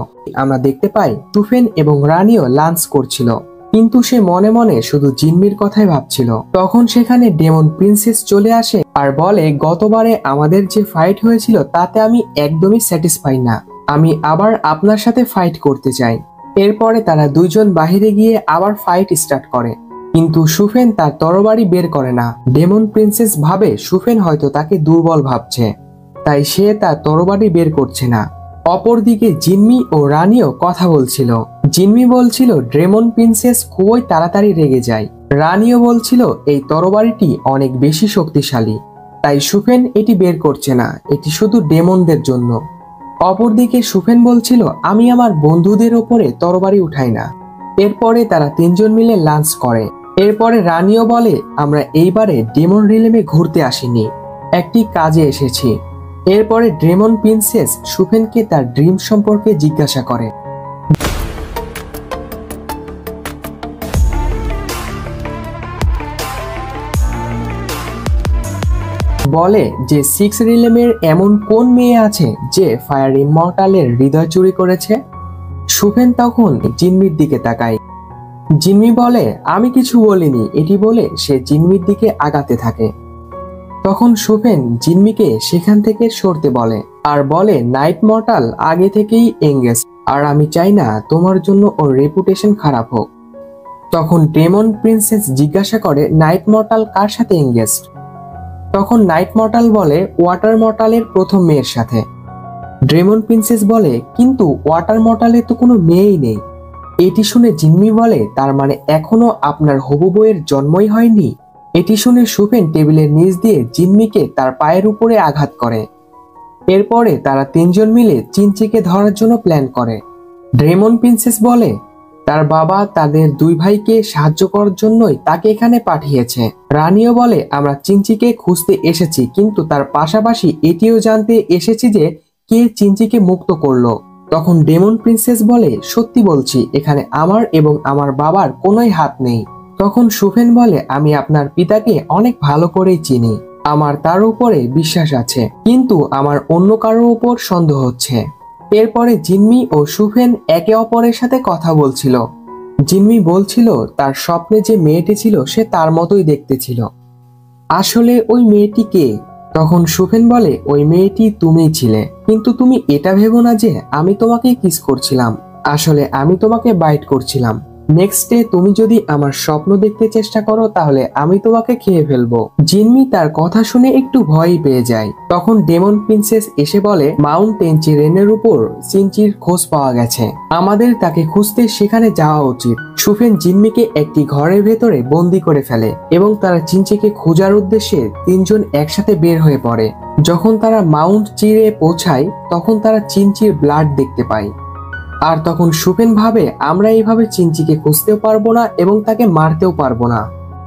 আমরা দেখতে পাই সুফেন এবং রানীও লাঞ্চ করছিল, কিন্তু সে মনে মনে শুধু জিম্মির কথাই ভাবছিল। তখন সেখানে ডেমন প্রিন্সেস চলে আসে আর বলে, গতবারে আমাদের যে ফাইট হয়েছিল তাতে আমি একদমই স্যাটিসফাই না, আমি আবার আপনার সাথে ফাইট করতে চাই। এরপরে তারা দুইজন বাহিরে গিয়ে আবার ফাইট স্টার্ট করে, কিন্তু সুফেন তার তরবারি বের করে না। ডেমন প্রিন্সেস ভাবে সুফেন হয়তো তাকে দুর্বল ভাবছে, তাই সে তার তরবারি বের করছে না। অপরদিকে জিম্মি ও রানীও কথা বলছিল। জিম্মি বলছিল ডেমন প্রিন্সেস খুবই তাড়াতাড়ি রেগে যায়। রানীও বলছিল এই তরবারিটি অনেক বেশি শক্তিশালী, তাই সুফেন এটি বের করছে না, এটি শুধু ডেমনদের জন্য। অপরদিকে সুফেন বলছিল, আমি আমার বন্ধুদের ওপরে তরবারি উঠাই না। এরপরে তারা তিনজন মিলে লাঞ্চ করে। এরপরে রানীও বলে, আমরা এইবারে ডেমন রিলেমে ঘুরতে আসিনি, একটি কাজে এসেছি। এরপরে ডেমন প্রিন্সেস সুফেনকে তার ড্রিম সম্পর্কে জিজ্ঞাসা করে। বলে যে 6 রিলেমের এমন কোন মেয়ে আছে যে ফায়ার ইমমর্টালের হৃদয় চুরি করেছে। সুফেন তখন জিনমির দিকে তাকায়। জিনমি বলে আমি কিছু বলিনি, এটি বলে সে জিনমির দিকে আগাতে থাকে। তখন সুফেন জিনমিকে সেখান থেকে সরতে বলে আর বলে নাইট মর্টাল আগে থেকেই এঙ্গেজ, আর আমি চাই না তোমার জন্য ওর রেপুটেশন খারাপ হোক। তখন ডেমন প্রিন্সেস জিজ্ঞাসা করে নাইট মর্টাল কার সাথে এঙ্গেজড। তখন নাইট মর্টাল বলে ওয়াটার মর্টালের প্রথম মেয়ের সাথে। ড্রেমন প্রিন্সেস বলে কিন্তু ওয়াটার মর্টালে তো কোনো মেয়েই নেই। এটি শুনে জিনমি বলে তার মানে এখনো আপনার হবু বউয়ের জন্মই হয়নি। এটি শুনে সুফেন টেবিলের নিচ দিয়ে জিনমিকে তার পায়ের উপরে আঘাত করে। এরপরে তারা তিনজন মিলে চিনচিকে ধরার জন্য প্ল্যান করে। ড্রেমন প্রিন্সেস বলে তার বাবা তাদের দুই ভাইকে সাহায্য করার জন্যই তাকে এখানে পাঠিয়েছে। রানীও বলে আমরা চিনচিকে খুঁজতে এসেছি, কিন্তু তার পাশাপাশি এটিও জানতে এসেছি যে কে চিনচিকে মুক্ত করলো। তখন ডেমন প্রিন্সেস বলে সত্যি বলছি, এখানে আমার এবং আমার বাবার কোনোই হাত নেই। তখন সুফেন বলে আমি আপনার পিতাকে অনেক ভালো করেই চিনি, আমার তার উপরে বিশ্বাস আছে, কিন্তু আমার অন্য কারোর উপর সন্দেহ হচ্ছে। এরপরে জিনমি ও সুফেন একে অপরের সাথে কথা বলছিল। জিনমি বলছিল তার স্বপ্নে যে মেয়েটি ছিল সে তার মতোই দেখতে ছিল। আসলে ওই মেয়েটি কে? তখন সুফেন বলে ওই মেয়েটি তুমিই ছিলে, কিন্তু তুমি এটা ভেবো না যে আমি তোমাকে কিস করছিলাম, আসলে আমি তোমাকে বাইট করছিলাম। নেক্সট ডে তুমি যদি আমার স্বপ্ন দেখতে চেষ্টা করো তাহলে আমি তোমাকে খেয়ে ফেলবো। জিনমি তার কথা শুনে একটু ভয়ই পেয়ে যায়। তখন ডেমন প্রিন্সেস এসে বলে মাউন্ট টেনচিরেনের উপর চিনচির খোঁজ পাওয়া গেছে, আমাদের তাকে খুঁজতে সেখানে যাওয়া উচিত। সুফেন জিনমিকে একটি ঘরের ভেতরে বন্দি করে ফেলে এবং তারা চিনচিকে খোঁজার উদ্দেশ্যে তিনজন একসাথে বের হয়ে পড়ে। যখন তারা মাউন্ট চিরে পৌঁছায় তখন তারা চিনচির ব্লাড দেখতে পায়। আর তখন সুফেন ভাবে আমরা এইভাবে চিনচিকে খুঁজতেও পারবো না এবং তাকে মারতেও পারবো না,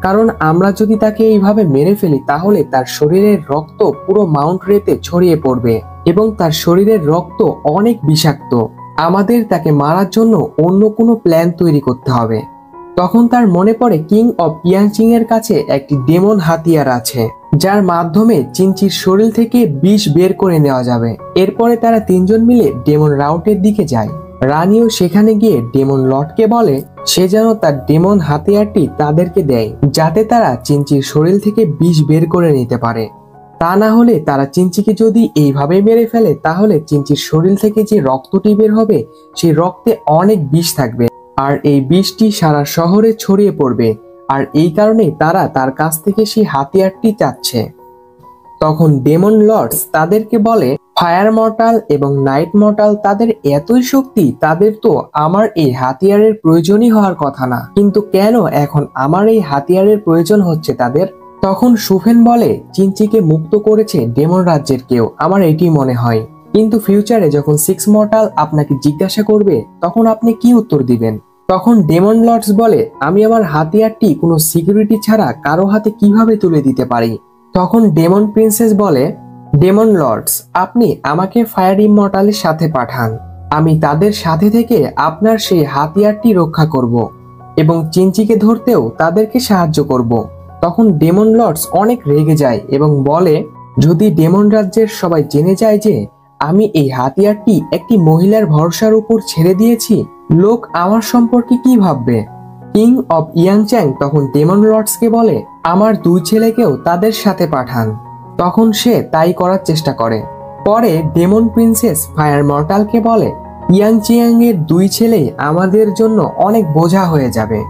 কারণ আমরা যদি তাকে এইভাবে মেরে ফেলি তাহলে তার শরীরের রক্ত পুরো মাউন্ট রেতে ছড়িয়ে পড়বে এবং তার শরীরের রক্ত অনেক বিষাক্ত। আমাদের তাকে মারার জন্য অন্য কোনো প্ল্যান তৈরি করতে হবে। তখন তার মনে পড়ে কিং অফ ইয়াংচিং এর কাছে একটি ডেমন হাতিয়ার আছে যার মাধ্যমে চিনচির শরীর থেকে বিষ বের করে নেওয়া যাবে। এরপরে তারা তিনজন মিলে ডেমন রাউটের দিকে যায়। রানীও সেখানে গিয়ে ডেমন লর্ডকে বলে সে যেন তার ডেমন হাতিয়ারটি তাদেরকে দেয় যাতে তারা চিনচির শরীর থেকে বিষ বের করে নিতে পারে। তা না হলে তারা চিনচিকে যদি এইভাবে মেরে ফেলে তাহলে চিনচির শরীর থেকে যে রক্তটি বের হবে সেই রক্তে অনেক বিষ থাকবে আর এই বিষটি সারা শহরে ছড়িয়ে পড়বে, আর এই কারণে তারা তার কাছ থেকে সেই হাতিয়ারটি চাচ্ছে। তখন ডেমন লর্ডস তাদেরকে বলে ফায়ার মর্টাল এবং নাইট মর্টাল তাদের এতই শক্তি, তাদের তো আমার এই হাতিয়ারের প্রয়োজনই হওয়ার কথা না, কিন্তু কেন এখন আমার এই হাতিয়ারের প্রয়োজন হচ্ছে তাদের? তখন সুফেন বলে চিনচিকে মুক্ত করেছে ডেমন রাজ্যের কেউ, আমার এটি মনে হয়, কিন্তু ফিউচারে যখন 6 মর্টাল আপনাকে জিজ্ঞাসা করবে তখন আপনি কি উত্তর দিবেন? তখন ডেমন লর্ডস বলে আমি আমার হাতিয়ারটি কোনো সিকিউরিটি ছাড়া কারো হাতে কিভাবে তুলে দিতে পারি। তখন ডেমন প্রিন্সেস বলে ডেমন লর্ডস আপনি আমাকে ফায়ার ইমমর্টালের সাথে পাঠান, আমি তাদের সাথে থেকে আপনার সেই হাতিয়ারটি রক্ষা করব এবং চিনচিকে ধরতেও তাদেরকে সাহায্য করব। তখন ডেমন লর্ডস অনেক রেগে যায় এবং বলে যদি ডেমন রাজ্যের সবাই জেনে যায় যে আমি এই হাতিয়ারটি একটি মহিলার ভরসার উপর ছেড়ে দিয়েছি, লোক আমার সম্পর্কে কি ভাববে? কিং অফ ইয়াংচ্যাং তখন ডেমন লর্ডসকে বলে আমার দুই ছেলেকেও তাদের সাথে পাঠান। তখন সে তাই করার চেষ্টা করে। পরে ডেমন প্রিন্সেস ফায়ার মর্টালকে বলে ইয়াংচিয়াং এর দুই ছেলে আমাদের জন্য অনেক বোঝা হয়ে যাবে।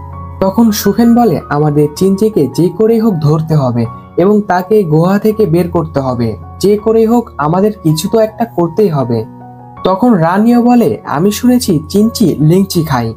তখন সুফেন বলে আমাদের চিনচিকে যে করেই হোক ধরতে হবে এবং তাকে গুহা থেকে বের করতে হবে, যে করেই হোক আমাদের কিছু তো একটা করতেই হবে। তখন রানীও বলে আমি শুনেছি চিনচি লিংচি খায়।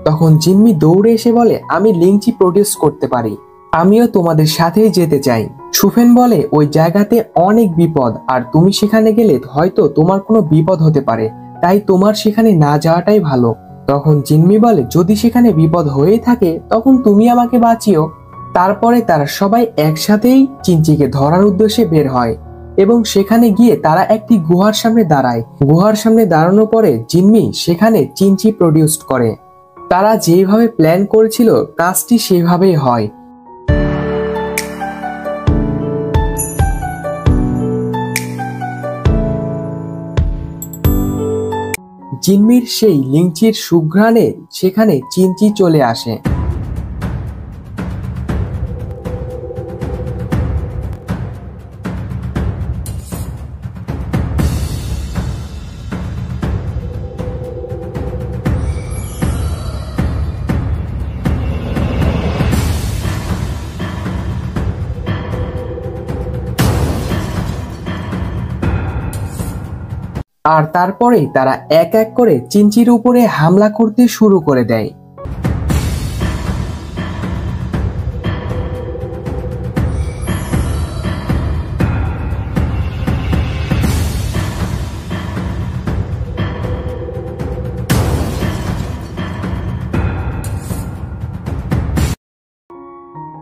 তখন জিনমি দৌড়ে এসে বলে আমি লিংচি প্রডিউস করতে পারি, আমিও তোমাদের সাথেই যেতে চাই। সুফেন বলে ওই জায়গাতে অনেক বিপদ, আর তুমি সেখানে গেলে হয়তো তোমার কোনো বিপদ হতে পারে, তাই তোমার সেখানে না যাওয়াটাই ভালো। তখন জিনমি বলে যদি সেখানে বিপদ হয়েই থাকে তখন তুমি আমাকে বাঁচিও। তারপরে তারা সবাই একসাথেই চিনচিকে ধরার উদ্দেশ্যে বের হয় এবং সেখানে গিয়ে তারা একটি গুহার সামনে দাঁড়ায়। গুহার সামনে দাঁড়ানোর পরে জিনমি সেখানে চিনচি প্রডিউস করে। তারা যেভাবে প্ল্যান করেছিল কাজটি সেভাবেই হয়। জিনমির সেই লিংচির সুঘ্রাণে সেখানে চিনচি চলে আসে। আর তারপরেই তারা এক এক করে চিনচির উপরে হামলা করতে শুরু করে দেয়।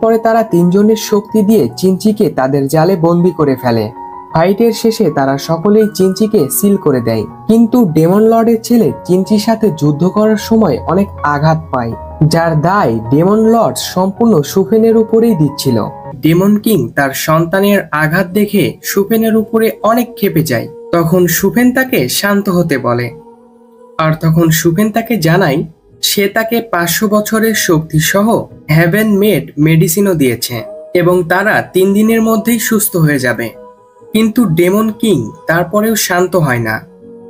পরে তারা তিনজনের শক্তি দিয়ে চিনচিকে তাদের জালে বন্দি করে ফেলে। ফাইটের শেষে তারা সকলেই চিনচিকে সিল করে দেয়, কিন্তু ডেমন লর্ডের ছেলে চিনচির সাথে যুদ্ধ করার সময় অনেক আঘাত পায়, যার দায় ডেমন লর্ড সম্পূর্ণ সুফেনের উপরেই দিচ্ছিল। ডেমন কিং তার সন্তানের আঘাত দেখে সুফেনের উপরে অনেক ক্ষেপে যায়। তখন সুফেন তাকে শান্ত হতে বলে, আর তখন সুফেন তাকে জানায় সে তাকে 500 বছরের শক্তি সহ হ্যাভেন মেড মেডিসিনও দিয়েছে এবং তারা 3 দিনের মধ্যেই সুস্থ হয়ে যাবে। কিন্তু ডেমন কিং তারপরেও শান্ত হয় না।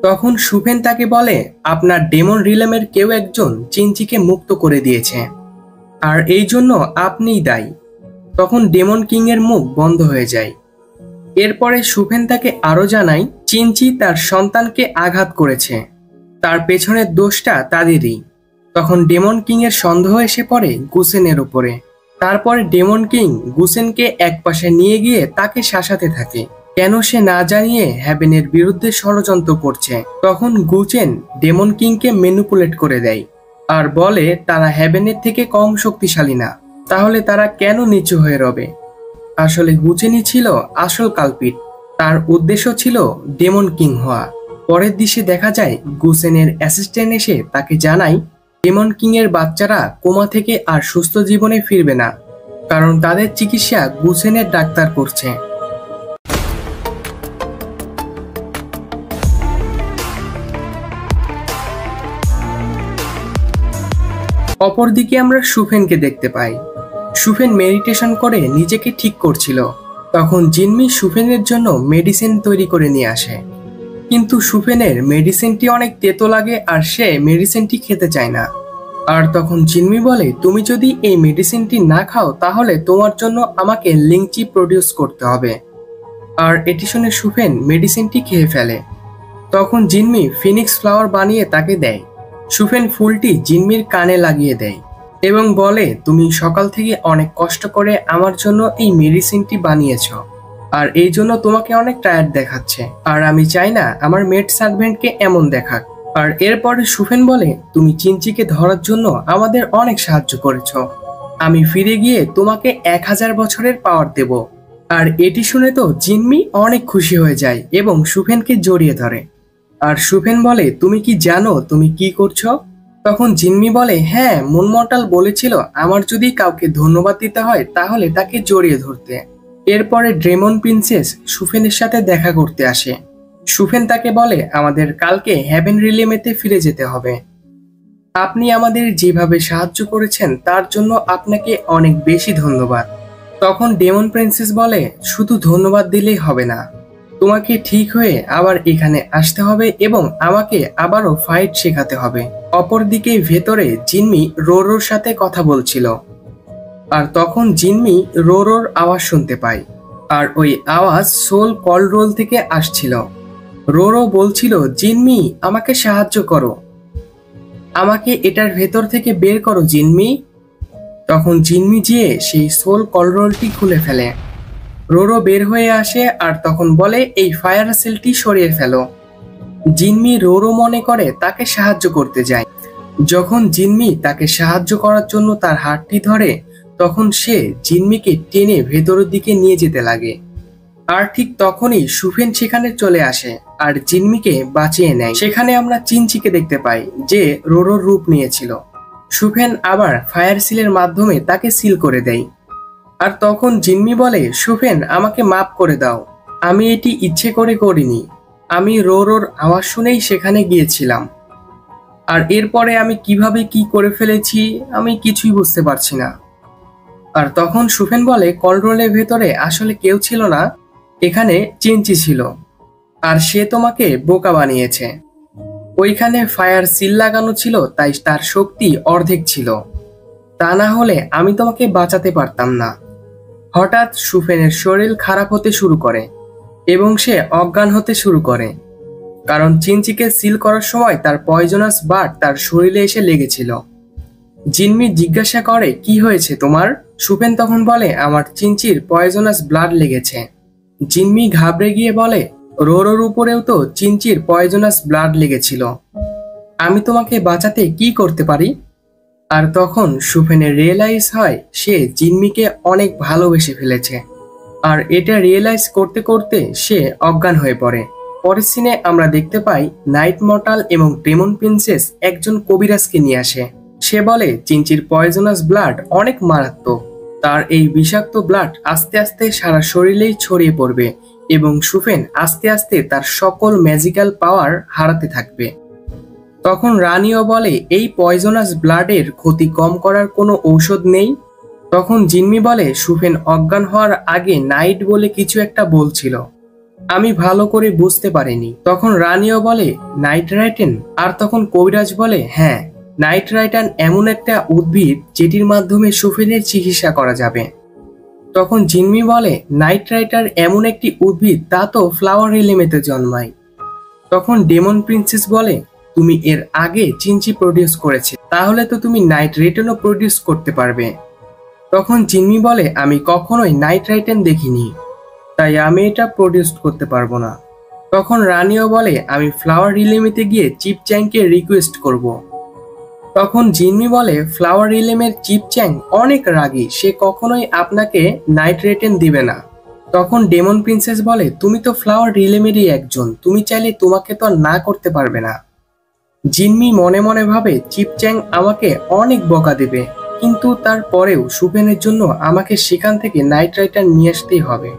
তখন সুফেন তাকে বলে, আপনার ডেমন রিলেমের কেউ একজন চিনচিকে মুক্ত করে দিয়েছে, আর এই জন্য আপনিই দায়ী। তখন ডেমন কিং এর মুখ বন্ধ হয়ে যায়। এরপরে সুফেন তাকে আরো জানায় চিনচি তার সন্তানকে আঘাত করেছে, তার পেছনের দোষটা তাদেরই। তখন ডেমন কিং এর সন্দেহ এসে পড়ে গুসেনের উপরে। তারপরে ডেমন কিং গুসেনকে একপাশে নিয়ে গিয়ে তাকে শাসাতে থাকে, কেন সে না জানিয়ে হ্যাভেনের বিরুদ্ধে ষড়যন্ত্র করছে। তখন গুচেন ডেমন কিংকে ম্যানিপুলেট করে দেয় আর বলে তারা হ্যাভেনের থেকে কম শক্তিশালী না, তাহলে তারা কেন নিচু হয়ে রবে। আসলে গুচেনই ছিল আসল কালপিট, তার উদ্দেশ্য ছিল ডেমন কিং হওয়া। পরের দৃশ্যে দেখা যায় গুসেনের অ্যাসিস্ট্যান্ট এসে তাকে জানায় ডেমন কিং এর বাচ্চারা কোমা থেকে আর সুস্থ জীবনে ফিরবে না, কারণ তাদের চিকিৎসা গুসেনের ডাক্তার করছে। অপরদিকে আমরা সুফেনকে দেখতে পাই। সুফেন মেডিটেশন করে নিজেকে ঠিক করছিল। তখন জিনমি সুফেনের জন্য মেডিসিন তৈরি করে নিয়ে আসে, কিন্তু সুফেনের মেডিসিনটি অনেক তেতো লাগে আর সে মেডিসিনটি খেতে চায় না। আর তখন জিনমি বলে, তুমি যদি এই মেডিসিনটি না খাও তাহলে তোমার জন্য আমাকে লিংচি প্রডিউস করতে হবে। আর এটি শুনে সুফেন মেডিসিনটি খেয়ে ফেলে। তখন জিনমি ফিনিক্স ফ্লাওয়ার বানিয়ে তাকে দেয়। সুফেন ফুলটি জিনমির কানে লাগিয়ে দেয় এবং বলে, তুমি সকাল থেকে অনেক কষ্ট করে আমার জন্য এই মেডিসিনটি বানিয়েছ, আর এই জন্য তোমাকে অনেক টায়ার্ড দেখাচ্ছে, আর আমি চাই না আমার মেড সার্ভেন্টকে এমন দেখাক। আর এরপরে সুফেন বলে, তুমি চিনচিকে ধরার জন্য আমাদের অনেক সাহায্য করেছ, আমি ফিরে গিয়ে তোমাকে 1000 বছরের পাওয়ার দেব। আর এটি শুনে তো জিনমি অনেক খুশি হয়ে যায় এবং সুফেনকে জড়িয়ে ধরে। আর সুফেন বলে, তুমি কি জানো তুমি কি করছো? তখন জিনমি বলে, হ্যাঁ, মুনমর্টাল বলেছিল আমার যদি কাউকে ধন্যবাদ দিতে হয় তাহলে তাকে জড়িয়ে ধরতে। এরপরে ড্রেমন প্রিন্সেস সুফেনের সাথে দেখা করতে আসে। সুফেন তাকে বলে, আমাদের কালকে হ্যাভেন রিলেমেতে ফিরে যেতে হবে। আপনি আমাদের যেভাবে সাহায্য করেছেন তার জন্য আপনাকে অনেক বেশি ধন্যবাদ। তখন ডেমন প্রিন্সেস বলে, শুধু ধন্যবাদ দিলেই হবে না, তোমাকে ঠিক হয়ে আবার এখানে আসতে হবে এবং আমাকে আবারও ফাইট শেখাতে হবে। অপরদিকে ভেতরে জিনমি রোরোর সাথে কথা বলছিল, আর তখন জিনমি রোরোর আওয়াজ শুনতে পায়, আর ওই আওয়াজ সোল কলরোল থেকে আসছিল। রোরো বলছিল, জিনমি আমাকে সাহায্য করো, আমাকে এটার ভেতর থেকে বের করো জিনমি। তখন জিনমি গিয়ে সেই সোল কলরোলটি খুলে ফেলে। রোরো বের হয়ে আসে আর তখন বলে, এই ফায়ার সেলটি সরিয়ে ফেলো। জিনমি রোরো মনে করে তাকে সাহায্য করতে যায়। যখন জিনমি তাকে সাহায্য করার জন্য তার হাতটি ধরে তখন সে জিনমিকে টেনে ভেতরের দিকে নিয়ে যেতে লাগে। আর ঠিক তখনই সুফেন সেখানে চলে আসে আর জিনমিকে বাঁচিয়ে নেয়। সেখানে আমরা চিনচিকে দেখতে পাই যে রোরোর রূপ নিয়েছিল। সুফেন আবার ফায়ার সিলের মাধ্যমে তাকে সিল করে দেয়। আর তখন জিনমি বলে, সুফেন আমাকে মাফ করে দাও, আমি এটি ইচ্ছে করে করিনি, আমি রোরোর আওয়াজ শুনেই সেখানে গিয়েছিলাম। আর এরপরে আমি কিভাবে কি করে ফেলেছি আমি কিছুই বুঝতে পারছি না। আর তখন সুফেন বলে, কন্ট্রোলের ভেতরে আসলে কেউ ছিল না, এখানে চিনচি ছিল, আর সে তোমাকে বোকা বানিয়েছে। ওইখানে ফায়ার সিল লাগানো ছিল, তাই তার শক্তি অর্ধেক ছিল, তা না হলে আমি তোমাকে বাঁচাতে পারতাম না। হঠাৎ সুফেনের শরীর খারাপ হতে শুরু করে এবং সে অজ্ঞান হতে শুরু করে, কারণ চিনচিকে সিল করার সময় তার পয়জনাস বার্ড তার শরীরে এসে লেগেছিল। জিনমি জিজ্ঞাসা করে, কি হয়েছে তোমার? সুফেন তখন বলে, আমার চিনচির পয়জনাস ব্লাড লেগেছে। জিনমি ঘাবড়ে গিয়ে বলে, রোরোর উপরেও তো চিনচির পয়জনাস ব্লাড লেগেছিল, আমি তোমাকে বাঁচাতে কি করতে পারি? আর তখন সুফেনের রিয়েলাইজ হয় সে জিনমিকে অনেক ভালোবেসে ফেলেছে, আর এটা রিয়েলাইজ করতে করতে সে অজ্ঞান হয়ে পড়ে। পরের সিনে আমরা দেখতে পাই নাইট মর্টাল এবং ডেমন প্রিন্সেস একজন কবিরাজকে নিয়ে আসে। সে বলে চিনচির পয়জনাস ব্লাড অনেক মারাত্মক, তার এই বিষাক্ত ব্লাড আস্তে আস্তে সারা শরীরেই ছড়িয়ে পড়বে এবং সুফেন আস্তে আস্তে তার সকল ম্যাজিক্যাল পাওয়ার হারাতে থাকবে। তখন রানীও বলে, এই পয়জনাস ব্লাডের ক্ষতি কম করার কোনো ঔষধ নেই? তখন জিনমি বলে, সুফেন অজ্ঞান হওয়ার আগে নাইট বলে কিছু একটা বলছিল, আমি ভালো করে বুঝতে পারিনি। তখন রানীও বলে, নাইট রাইটেন? আর তখন কবিরাজ বলে, হ্যাঁ, নাইট রাইটান এমন একটা উদ্ভিদ যেটির মাধ্যমে সুফেনের চিকিৎসা করা যাবে। তখন জিনমি বলে, নাইট রাইটার এমন একটি উদ্ভিদ, তা তো ফ্লাওয়ার এলিমেন্টে জন্মায়। তখন ডেমন প্রিন্সেস বলে, তুমি এর আগে চিনচি প্রডিউস করেছে, তাহলে তো তুমি নাইট রাইটেনও প্রডিউস করতে পারবে। তখন জিনমি বলে, আমি কখনোই নাইট রাইটেন দেখিনি, তাই আমি এটা প্রডিউস করতে পারবো না। তখন রানীও বলে, আমি ফ্লাওয়ার রিলেমেতে গিয়ে চিপ চ্যাংকে রিকোয়েস্ট করব। তখন জিনমি বলে, ফ্লাওয়ার রিলেমের চিপ চ্যাং অনেক রাগী, সে কখনোই আপনাকে নাইট রাইটেন দিবে না। তখন ডেমন প্রিন্সেস বলে, তুমি তো ফ্লাওয়ার রিলেমেরই একজন, তুমি চাইলে তোমাকে তো আর না করতে পারবে না। জিনমি মনে মনে ভাবে, চিপ চ্যাং আমাকে অনেক বকা দেবে, কিন্তু তারপরেও সুফেনের জন্য আমাকে সেখান থেকে নাইট রাইটার নিয়ে আসতেই হবে।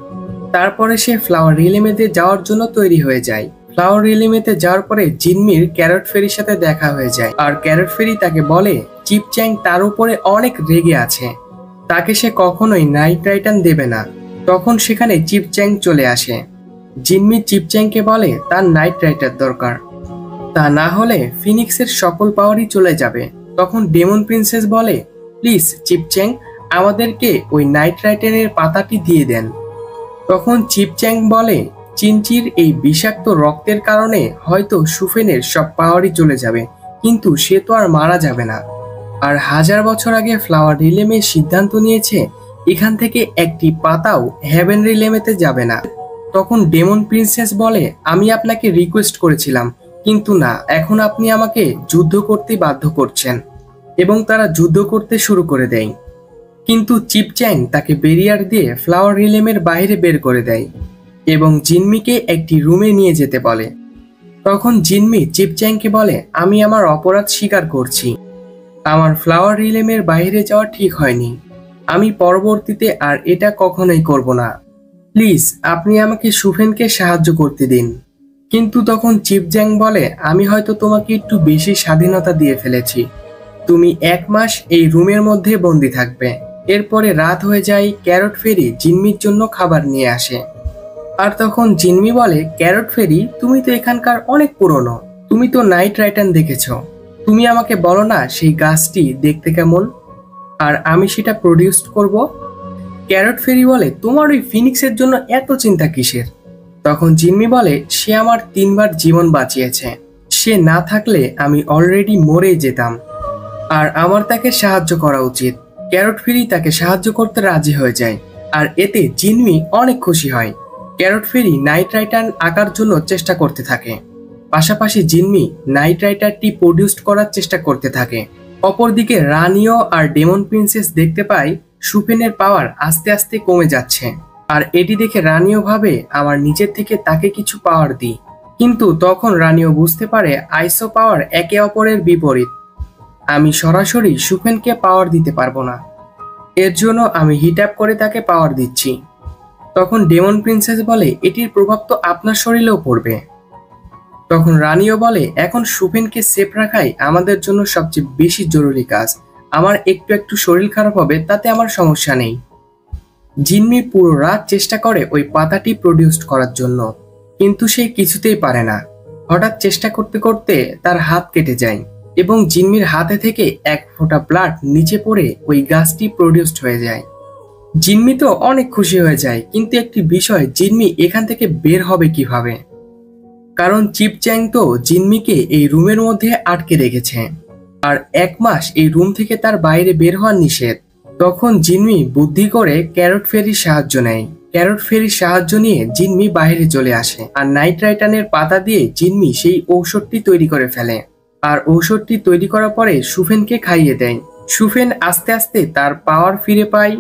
তারপরে সে ফ্লাওয়ার রিলেমেতে যাওয়ার জন্য তৈরি হয়ে যায়। ফ্লাওয়ার রিলেমেতে যাওয়ার পরে জিনমির ক্যারট ফেরির সাথে দেখা হয়ে যায়, আর ক্যারট ফেরি তাকে বলে চিপ চ্যাং তার উপরে অনেক রেগে আছে, তাকে সে কখনোই নাইট রাইটার দেবে না। তখন সেখানে চিপ চ্যাং চলে আসে। জিনমি চিপ চ্যাংকে বলে তার নাইট রাইটার দরকার, তা না হলে ফিনিক্সের সকল পাওয়ারই চলে যাবে। তখন ডেমন প্রিন্সেস বলে, প্লিজ চিপ চ্যাং, আমাদেরকে ওই নাইট রাইটারের পাতাটি দিয়ে দেন। তখন চিপ চ্যাং বলে, চিনচির এই বিষাক্ত রক্তের কারণে হয়তো সুফেনের সব পাওয়ারই চলে যাবে, কিন্তু সে তো আর মারা যাবে না। আর 1000 বছর আগে ফ্লাওয়ার রিলেমে সিদ্ধান্ত নিয়েছে এখান থেকে একটি পাতাও হেভেন রিলেমেতে যাবে না। তখন ডেমন প্রিন্সেস বলে, আমি আপনাকে রিকোয়েস্ট করেছিলাম, কিন্তু না, এখন আপনি আমাকে যুদ্ধ করতে বাধ্য করছেন। এবং তারা যুদ্ধ করতে শুরু করে দেয়, কিন্তু চিপ চ্যাং তাকে ব্যারিয়ার দিয়ে ফ্লাওয়ার রিলেমের বাইরে বের করে দেয় এবং জিনমিকে একটি রুমে নিয়ে যেতে বলে। তখন জিনমি চিপ চ্যাংকে বলে, আমি আমার অপরাধ স্বীকার করছি, আমার ফ্লাওয়ার রিলেমের বাইরে যাওয়া ঠিক হয়নি, আমি পরবর্তীতে আর এটা কখনোই করব না, প্লিজ আপনি আমাকে সুফেনকে সাহায্য করতে দিন। কিন্তু তখন চিপ চ্যাং বলে, আমি হয়তো তোমাকে একটু বেশি স্বাধীনতা দিয়ে ফেলেছি, তুমি 1 মাস এই রুমের মধ্যে বন্দি থাকবে। এরপরে রাত হয়ে যায়, ক্যারট ফেরি জিনমির জন্য খাবার নিয়ে আসে। আর তখন জিনমি বলে, ক্যারট ফেরি, তুমি তো এখানকার অনেক পুরনো, তুমি তো নাইট রাইটার দেখেছ, তুমি আমাকে বলো না সেই গাছটি দেখতে কেমন, আর আমি সেটা প্রডিউস করব। ক্যারট ফেরি বলে, তোমার ওই ফিনিক্সের জন্য এত চিন্তা কিসের? তখন জিনমি বলে, সে আমার 3 বার জীবন বাঁচিয়েছে, সে না থাকলে আমি অলরেডি মরেই যেতাম, আর আমার তাকে সাহায্য করা উচিত। ক্যারট ফেরি তাকে সাহায্য করতে রাজি হয়ে যায়, আর এতে জিনমি অনেক খুশি হয়। ক্যারট ফেরি নাইট রাইটার আঁকার জন্য চেষ্টা করতে থাকে, পাশাপাশি জিনমি নাইট রাইটারটি প্রডিউস করার চেষ্টা করতে থাকে। অপরদিকে রানীও আর ডেমন প্রিন্সেস দেখতে পায় সুফেনের পাওয়ার আস্তে আস্তে কমে যাচ্ছে, আর এটি দেখে রানীও ভাবে আমার নিজের থেকে তাকে কিছু পাওয়ার দিই। কিন্তু তখন রানীও বুঝতে পারে আইসো পাওয়ার একে অপরের বিপরীত, আমি সরাসরি সুফেনকে পাওয়ার দিতে পারবো না, এর জন্য আমি হিট আপ করে তাকে পাওয়ার দিচ্ছি। তখন ডেমন প্রিন্সেস বলে, এটির প্রভাব তো আপনার শরীরেও পড়বে। তখন রানীও বলে, এখন সুফেনকে সেফ রাখাই আমাদের জন্য সবচেয়ে বেশি জরুরি কাজ। আমার একটু একটু শরীর খারাপ হবে, তাতে আমার সমস্যা নেই। জিম্মি পুরো রাত চেষ্টা করে ওই পাতাটি প্রডিউস করার জন্য, কিন্তু সে কিছুতেই পারে না। হঠাৎ চেষ্টা করতে করতে তার হাত কেটে যায় এবং জিম্মির হাতে থেকে এক ফোঁটা ব্লাড নিচে পড়ে ওই গাছটি প্রডিউসড হয়ে যায়। জিম্মি তো অনেক খুশি হয়ে যায়, কিন্তু একটি বিষয়, জিম্মি এখান থেকে বের হবে কিভাবে? কারণ চিপচ্যাং তো জিম্মিকে এই রুমের মধ্যে আটকে রেখেছে, আর 1 মাস এই রুম থেকে তার বাইরে বের হওয়া নিষেধ। তখন জিম্মি বুদ্ধি করে ক্যারট ফেরির সাহায্য নেয়। ক্যারট ফেরির সাহায্য নিয়ে জিম্মি বাইরে চলে আসে, আর নাইট রাইটানের পাতা দিয়ে জিম্মি সেই ঔষধটি তৈরি করে ফেলে। আর ঔষধটি তৈরি করার পরে সুফেনকে খাইয়ে দেয়। সুফেন আস্তে আস্তে তার পাওয়ার ফিরে পায়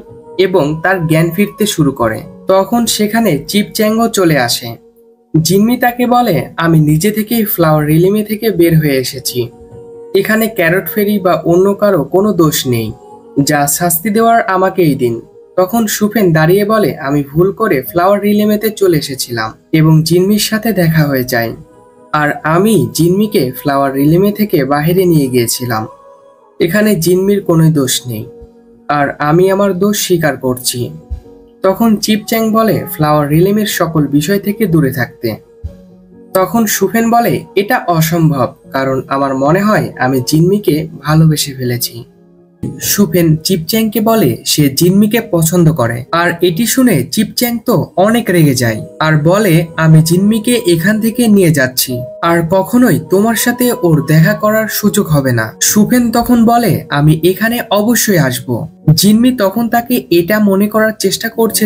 এবং তার জ্ঞান ফিরতে শুরু করে। তখন সেখানে চিপচ্যাংও চলে আসে। জিম্মি তাকে বলে, আমি নিজে থেকেই ফ্লাওয়ার রিলিমে থেকে বের হয়ে এসেছি। এখানে ক্যারট ফেরি বা অন্য কারো কোনো দোষ নেই, যা শাস্তি দেওয়ার আমাকেই দিন। তখন সুফেন দাঁড়িয়ে বলে, আমি ভুল করে ফ্লাওয়ার রিলিমেতে চলে এসেছিলাম এবং জিম্মির সাথে দেখা হয়ে যায়, আর আমি জিম্মিকে ফ্লাওয়ার রিলিমে থেকে বাইরে নিয়ে গিয়েছিলাম। এখানে জিম্মির কোনো দোষ নেই, আর আমি আমার দোষ স্বীকার করছি। তখন চিপচ্যাং বলে, ফ্লাওয়ার রিলিমের সকল বিষয় থেকে দূরে থাকতে। তখন সুফেন বলে, এটা অসম্ভব, কারণ আমার মনে হয় আমি জিম্মিকে ভালোবেসে ফেলেছি। সুফেন চিপচ্যাংকে বলে সে জিম্মিকে পছন্দ করে, আর এটি শুনে চিপচ্যাং তো অনেক রেগে যায় আর বলে, আমি জিম্মিকে এখান থেকে নিয়ে যাচ্ছি, আর কখনোই তোমার সাথে ওর দেখা করার সুযোগ হবে না। সুফেন তখন বলে, আমি এখানে অবশ্যই আসব। জিম্মি তখন তাকে এটা মনে করার চেষ্টা করছে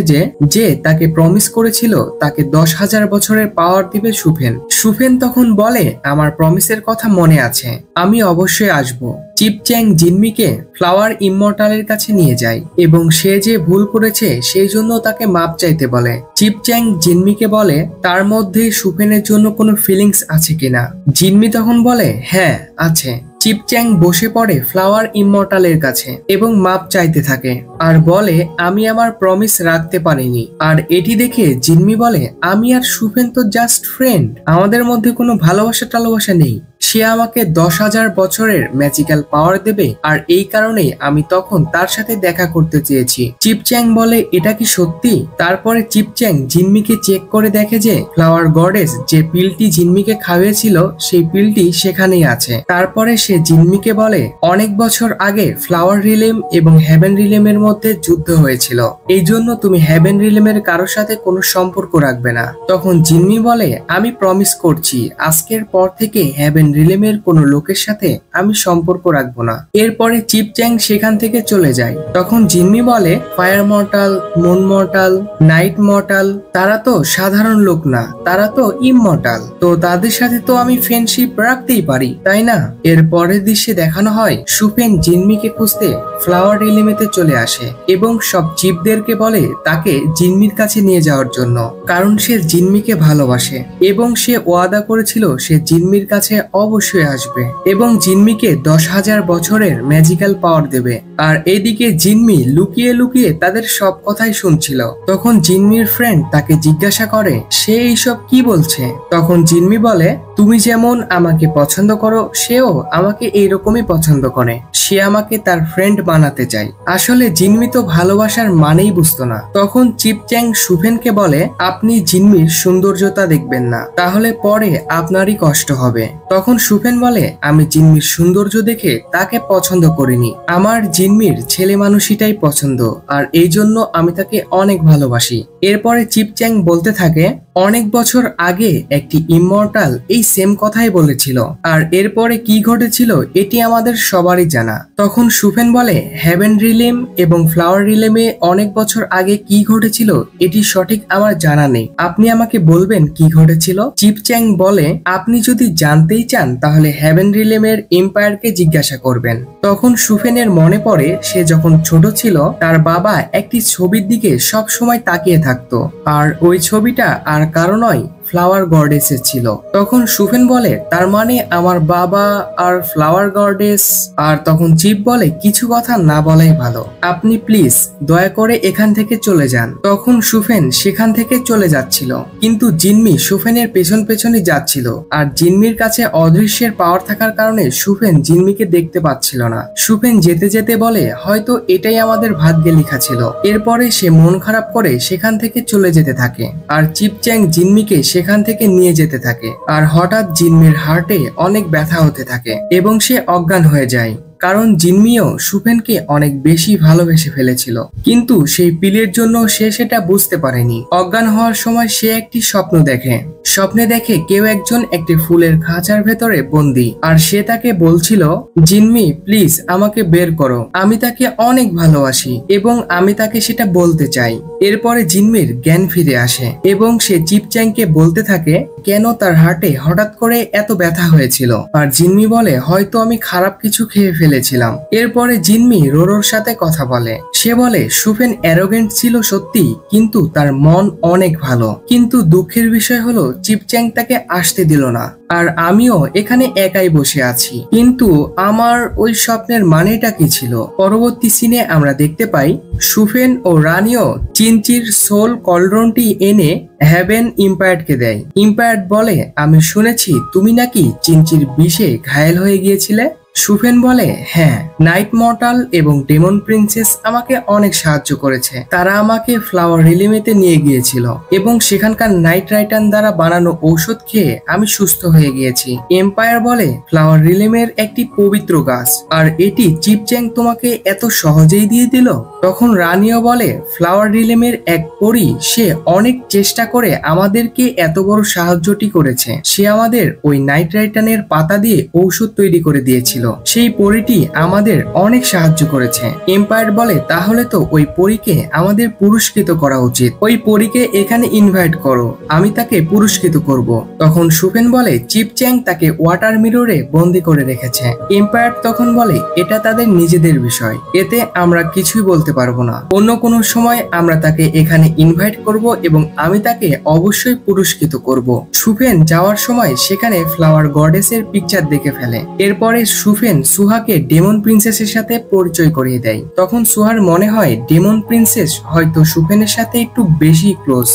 যে তাকে প্রমিস করেছিল তাকে 10,000 বছরের পাওয়ার দিবে সুফেন। সুফেন তখন বলে, আমার প্রমিসের কথা মনে আছে, আমি অবশ্যই আসব। চিপচ্যাং জিম্মিকে ফ্লাওয়ার ইমমর্টালের কাছে নিয়ে যায় এবং সে যে ভুল করেছে সেই জন্য তাকে মাপ চাইতে বলে। চিপচ্যাং জিম্মিকে বলে তার মধ্যে সুফেনের জন্য কোনো ফিলিংস আছে কিনা। জিম্মি তখন বলে, হ্যাঁ আছে। চিপচ্যাং বসে পড়ে ফ্লাওয়ার ইমমর্টালের কাছে এবং মাপ চাইতে থাকে আর বলে, আমি আমার প্রমিস রাখতে পারিনি। আর এটি দেখে জিম্মি বলে, আমি আর সুফেন তো জাস্ট ফ্রেন্ড, আমাদের মধ্যে কোনো ভালোবাসা টালোবাসা নেই। সে আমাকে 10,000 বছরের ম্যাজিক্যাল পাওয়ার দেবে, আর এই কারণেই আমি তখন তার সাথে দেখা করতে চেয়েছি। চিপচ্যাং বলে, এটা কি সত্যি? তারপরে চিপচ্যাং জিম্মিকে চেক করে দেখে যে ফ্লাওয়ার গডেস যে পিলটি জিম্মিকে খাওয়িয়েছিল সেই পিলটি সেখানেই আছে। তারপরে সে জিম্মিকে বলে, অনেক বছর আগে ফ্লাওয়ার রিলেম এবং হেভেন রিলেমের মধ্যে যুদ্ধ হয়েছিল, এই জন্য তুমি হেভেন রিলেমের কারোর সাথে কোনো সম্পর্ক রাখবে না। তখন জিম্মি বলে, আমি প্রমিস করছি আজকের পর থেকে হেভেন রিলেমের কোনো লোকের সাথে আমি সম্পর্ক রাখবো না। এরপরে চিপচ্যাং সেখান থেকে চলে যায়। তখন জিম্মি বলে, fire mortal, moon mortal, night mortal, তারা তো সাধারণ লোক না, তারা তো ইমমর্টাল, তো তাদের সাথে তো আমি ফ্রেন্ডশিপ রাখতেই পারি, তাই না? এর পরের দৃশ্যে দেখানো হয় সুফেন জিম্মিকে খুঁজতে ফ্লাওয়ার রিলেমেতে চলে আসে এবং সব চিপদেরকে বলে তাকে জিম্মির কাছে নিয়ে যাওয়ার জন্য, কারণ সে জিম্মিকে ভালোবাসে এবং সে ওয়াদা করেছিল সে জিম্মির কাছে অবশ্যই আসবে এবং জিম্মিকে 10,000 বছরের ম্যাজিক্যাল পাওয়ার দেবে। আর এদিকে জিম্মি লুকিয়ে লুকিয়ে তাদের সব কথাই শুনছিল। তখন জিম্মির ফ্রেন্ড তাকে জিজ্ঞাসা করে সে এইসব কি বলছে। তখন জিম্মি বলে, তুমি যেমন আমাকে পছন্দ করো সেও আমাকে এইরকমই পছন্দ করে, সে আমাকে তার ফ্রেন্ড বানাতে চায়। আসলে জিম্মি তো ভালোবাসার মানেই বুঝতো না। তখন চিপচ্যাং সুফেনকে বলে, আপনি জিম্মির সৌন্দর্যতা দেখবেন না, তাহলে পরে আপনারই কষ্ট হবে। তখন সুফেন বলে, আমি জিম্মির সৌন্দর্য দেখে তাকে পছন্দ করিনি, আমার জিম্মির ছেলে মানুষটাই পছন্দ, আর এই জন্য আমি তাকে অনেক ভালোবাসি। এরপরে চিপচ্যাং বলতে থাকে, অনেক বছর আগে একটি ইমমর্টাল এই সেম কথাই বলেছিল, আর এরপরে কি ঘটেছিল এটি আমাদের সবারই জানা। তখন সুফেন বলে, হেভেন রিলেম এবং ফ্লাওয়ার রিলেমে অনেক বছর আগে কি ঘটেছিল এটি সঠিক আমার জানা নেই, আপনি আমাকে বলবেন কি ঘটেছিল? চিপচ্যাং বলে, আপনি যদি জানতেই চান তাহলে হেভেন রিলেমের এম্পায়ারকে জিজ্ঞাসা করবেন। তখন সুফেনের মনে পড়ে সে যখন ছোট ছিল তার বাবা একটি ছবির দিকে সব সময় তাকিয়ে থাকতো, আর ওই ছবিটা আর কারো নয়, ফ্লাওয়ার গডেসের ছিল। তখন সুফেন বলে তার মানে আমার বাবা আর ফ্লাওয়ার গডেস। আর তখন চিপ বলে কিছু কথা না বলাই ভালো, আপনি প্লিজ দয়া করে এখান থেকে চলে যান। তখন সুফেন সেখান থেকে চলে যাচ্ছিল, কিন্তু জিনমি সুফেনের পেছন পেছনই যাচ্ছিল। আর জিনমির কাছে অদৃশ্যের পাওয়ার থাকার কারণে সুফেন জিনমিকে দেখতে পাচ্ছিল না। সুফেন যেতে যেতে বলে হয়তো এটাই আমাদের ভাগ্যে লেখা ছিল। এরপরে সে মন খারাপ করে সেখান থেকে চলে যেতে থাকে। আর চিপচ্যাং জিনমিকে সেখান থেকে নিয়ে যেতে থাকে। আর হঠাৎ জিনমির হার্টে অনেক ব্যথা হতে থাকে এবং সে অজ্ঞান হয়ে যায়, কারণ জিনমিও সুফেনকে অনেক বেশি ভালোবেসে ফেলেছিল, কিন্তু সেই পিলের জন্য সে সেটা বুঝতে পারেনি। অজ্ঞান হওয়ার সময় সে একটি স্বপ্ন দেখে। স্বপ্নে দেখে কেউ একজন একটি ফুলের খাঁচার ভেতরে বন্দি, আর সে তাকে বলছিল জিনমি প্লিজ আমাকে বের করো, আমি তাকে অনেক ভালোবাসি এবং আমি তাকে সেটা বলতে চাই। এরপরে জিনমির জ্ঞান ফিরে আসে এবং সে চিপচ্যাংকে বলতে থাকে কেন তার হার্টে হঠাৎ করে এত ব্যথা হয়েছিল। আর জিনমি বলে হয়তো আমি খারাপ কিছু খেয়ে ফেলেছিলাম। এরপরে জিনমি রোরোর সাথে কথা বলে। সে বলে সুফেন অ্যারোগেন্ট ছিল সত্যি, কিন্তু তার মন অনেক ভালো। কিন্তু দুঃখের বিষয় হলো চিপচ্যাং তাকে আসতে দিল না, আর আমিও এখানে একাই বসে আছি। কিন্তু আমার ওই স্বপ্নের মানেটা কি ছিল? পরবর্তী সিনে আমরা দেখতে পাই সুফেন ও রানিও চিনচির সোল কলড্রনটি এনে হ্যাভেন ইম্পায়ার্ডকে দেয়। ইম্পায়ার্ড বলে আমি শুনেছি তুমি নাকি চিনচির বিষে ঘায়েল হয়ে গিয়েছিলে। সুফেন বলে হ্যাঁ, নাইট মর্টাল এবং ডেমন প্রিন্সেস আমাকে অনেক সাহায্য করেছে। তারা আমাকে ফ্লাওয়ার রিলিমেতে নিয়ে গিয়েছিল এবং সেখানকার নাইট রাইটান দ্বারা বানানো ঔষধ খেয়ে আমি সুস্থ হয়ে গিয়েছি। এম্পায়ার বলে ফ্লাওয়ার রিলিমের একটি পবিত্র গাছ, আর এটি চিপচ্যাং তোমাকে এত সহজেই দিয়ে দিল। তখন রানিও বলে ফ্লাওয়ার রিলিমের এক পরী, সে অনেক চেষ্টা করে আমাদেরকে এত বড় সাহায্যটি করেছে। সে আমাদের ওই নাইট রাইটানের পাতা দিয়ে ঔষধ তৈরি করে দিয়েছিল। সেই পরীটি আমাদের অনেক সাহায্য করেছে। এম্পায়ার বলে তাহলে তো ওই পরীকে আমাদের পুরস্কৃত করা উচিত। ওই পরীকে এখানে ইনভাইট করো, আমি তাকে পুরস্কৃত করব। তখন সুফেন বলে চিপচ্যাং তাকে ওয়াটার মিররে বন্দি করে রেখেছে। এম্পায়ার তখন বলে এটা তাদের নিজেদের বিষয়, এতে আমরা কিছুই বলতে পারবো না। অন্য কোনো সময় আমরা তাকে এখানে ইনভাইট করব এবং আমি তাকে অবশ্যই পুরস্কৃত করব। সুফেন যাওয়ার সময় সেখানে ফ্লাওয়ার গডেসের পিকচার দেখে ফেলে। এরপরে সুফেন সুহাকে ডেমন প্রিন্সেসের সাথে পরিচয় করিয়ে দেয়। তখন সুহার মনে হয় ডেমন প্রিন্সেস হয়তো সুফেনের সাথে একটু বেশি ক্লোজ,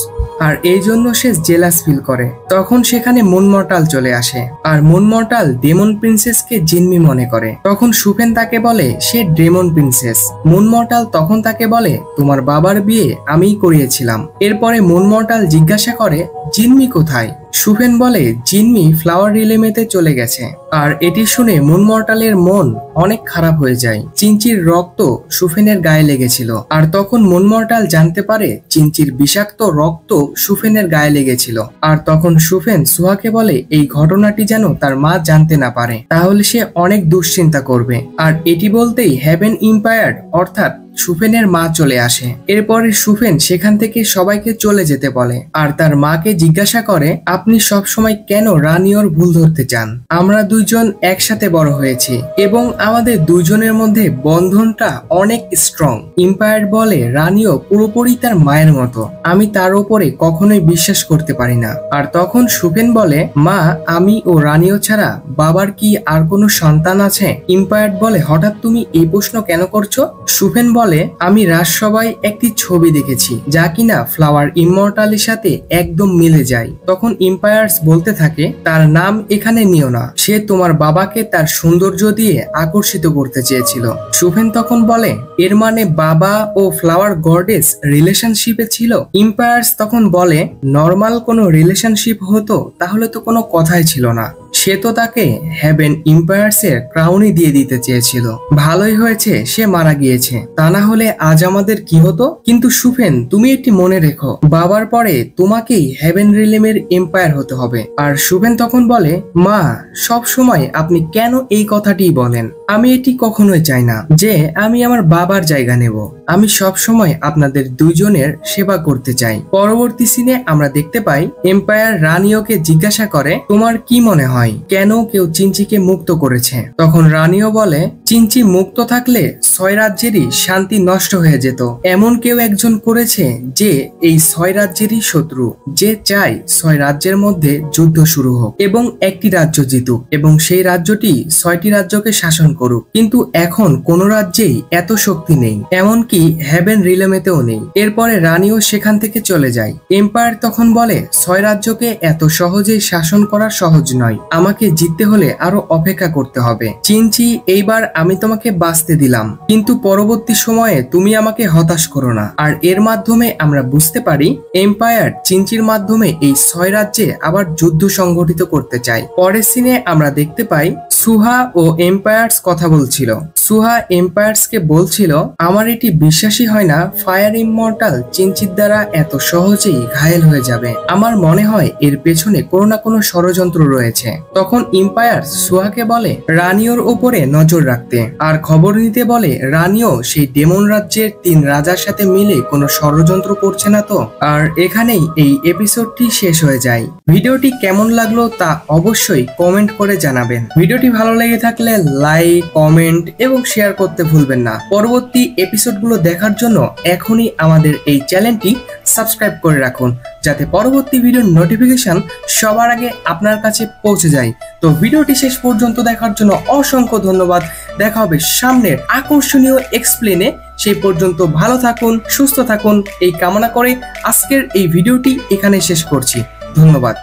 আর এই জন্য সে জেলাস ফিল করে। তখন সেখানে মুন মর্টাল চলে আসে, আর মুন মর্টাল ডেমন প্রিন্সেসকে জিনমি মনে করে। তখন সুফেন তাকে বলে সে ডেমন প্রিন্সেস। মুন মর্টাল তখন তাকে বলে তোমার বাবার বিয়ে আমিই করিয়েছিলাম। এরপরে মুন মর্টাল জিজ্ঞাসা করে জিনমি কোথায়? সুফেন বলে জিনমি ফ্লাওয়ার রিলেমেতে চলে গেছে। আর এটি শুনে মুন মর্টালের মন অনেক খারাপ হয়ে যায়। চিনচির রক্ত সুফেনের গায়ে লেগেছিল, আর তখন মুন মর্টাল জানতে পারে চিনচির বিষাক্ত রক্ত সুফেনের গায়ে লেগেছিল। আর তখন সুফেন সুহাকে বলে এই ঘটনাটি যেন তার মা জানতে না পারে, তাহলে সে অনেক দুশ্চিন্তা করবে। আর এটি বলতেই হ্যাভেন ইম্পায়ার্ড অর্থাৎ সুফেনের মা চলে আসে। এরপরে সুফেন সেখান থেকে সবাইকে চলে যেতে বলে, আর তার মাকে জিজ্ঞাসা করে আপনি সব সময় কেন রানিওর ভুল ধরতে চান? আমরা দুইজন একসাথে বড় হয়েছি এবং আমাদের দুইজনের মধ্যে বন্ধনটা অনেক স্ট্রং। ইম্পায়ার্ড বলে রানিও পুরোপুরি তার মায়ের মতো, আমি তার উপরে কখনোই বিশ্বাস করতে পারি না। আর তখন সুফেন বলে মা, আমি ও রানিও ছাড়া বাবার কি আর কোনো সন্তান আছে? ইম্পায়ার্ড বলে হঠাৎ তুমি এই প্রশ্ন কেন করছো? সুফেন বলে আমি রাজসভায় একটি ছবি দেখেছি যা কিনা ফ্লাওয়ার ইমমর্টালের সাথে একদম মিলে যায়। তখন ইম্পায়ার্স বলতে থাকে তার নাম এখানে নিও না, সে তোমার বাবাকে তার সৌন্দর্য দিয়ে আকর্ষিত করতে চেয়েছিল। সুফেন তখন বলে এর মানে বাবা ও ফ্লাওয়ার গডেস রিলেশনশিপে ছিল? ইম্পায়ার্স তখন বলে নর্মাল কোনো রিলেশনশিপ হতো তাহলে তো কোনো কথাই ছিল না, সে তো তাকে হ্যাভেন ইম্পায়ার্সের ক্রাউনই দিয়ে দিতে চেয়েছিল। ভালোই হয়েছে সে মারা গিয়েছে, তা না হলে আজ আমাদের কি হতো? কিন্তু সুফেন তুমি একটি মনে রেখো, বাবার পরে তোমাকেই হ্যাভেন রিলেমের এম্পায়ার হতে হবে। আর সুফেন তখন বলে মা, সব সময় আপনি কেন এই কথাটি বলেন? আমি এটি কখনোই চাই না যে আমি আমার বাবার জায়গা নেব। আমি সব সময় আপনাদের দুইজনের সেবা করতে চাই। পরবর্তী সিনে আমরা দেখতে পাই এম্পায়ার রানিওকে জিজ্ঞাসা করে, তোমার কি মনে হয় কেন কেউ চিনচিকে মুক্ত করেছে? তখন রানিও বলে, চিনচি মুক্ত থাকলে 6 রাজ্যেরই শান্তি নষ্ট হয়ে যেত। এমন কেউ একজন করেছে যে এই 6 রাজ্যেরই শত্রু, যে চায় 6 রাজ্যের মধ্যে যুদ্ধ শুরু হোক এবং একটি রাজ্য জিতুক এবং সেই রাজ্যটি 6টি রাজ্যকে শাসন করুক। কিন্তু এখন কোন রাজ্যেই এত শক্তি নেই, এমনকি হেভেন রিলেমেতেও নেই। এরপরে রানীও সেখান থেকে চলে যায়। এম্পায়ার তখন বলে, 6 রাজ্যকে এত সহজেই শাসন করা সহজ নয়, আমাকে জিততে হলে আরো অপেক্ষা করতে হবে। চিনচি, এইবার আমি তোমাকে বাঁচতে দিলাম, কিন্তু পরবর্তী সময়ে তুমি আমাকে হতাশ করো না। আর এর মাধ্যমে আমরা বুঝতে পারি এম্পায়ার চিনচির মাধ্যমে এই 6 রাজ্যে আবার যুদ্ধ সংগঠিত করতে চায়। পরের সিনে আমরা দেখতে পাই সুহা ও এম্পায়ার্স কথা বলছিল। সুহা এম্পায়ার্সকে বলছিল, আমার এটি বিশ্বাসই হয় না ফায়ার ইমমর্টাল চিনচির দ্বারা এত সহজেই ঘায়েল হয়ে যাবে। আমার মনে হয় এর পেছনে কোনো না কোনো ষড়যন্ত্র রয়েছে। তখন এম্পায়ার সুহাকে বলে রানিওর ওপরে নজর রাখতে, আর খবর নিতে বলে রানিও সেই ডেমন রাজ্যের 3 রাজার সাথে মিলে কোনো ষড়যন্ত্র করছে না তো। আর এখানেই এই এপিসোডটি শেষ হয়ে যায়। ভিডিওটি কেমন লাগলো তা অবশ্যই কমেন্ট করে জানাবেন। ভিডিওটি ভালো লেগে থাকলে লাইক, কমেন্ট এবং শেয়ার করতে ভুলবেন না। পরবর্তী এপিসোডগুলো দেখার জন্য এখনই আমাদের এই চ্যানেলটি সাবস্ক্রাইব করে রাখুন, যাতে পরবর্তী ভিডিওর নোটিফিকেশন সবার আগে আপনার কাছে পৌঁছে যায়। তো ভিডিওটি শেষ পর্যন্ত দেখার জন্য অসংখ্য ধন্যবাদ। দেখা হবে সামনের আকর্ষণীয় এক্সপ্লেনে। সেই পর্যন্ত ভালো থাকুন, সুস্থ থাকুন এই কামনা করে আজকের এই ভিডিওটি এখানে শেষ করছি। ধন্যবাদ।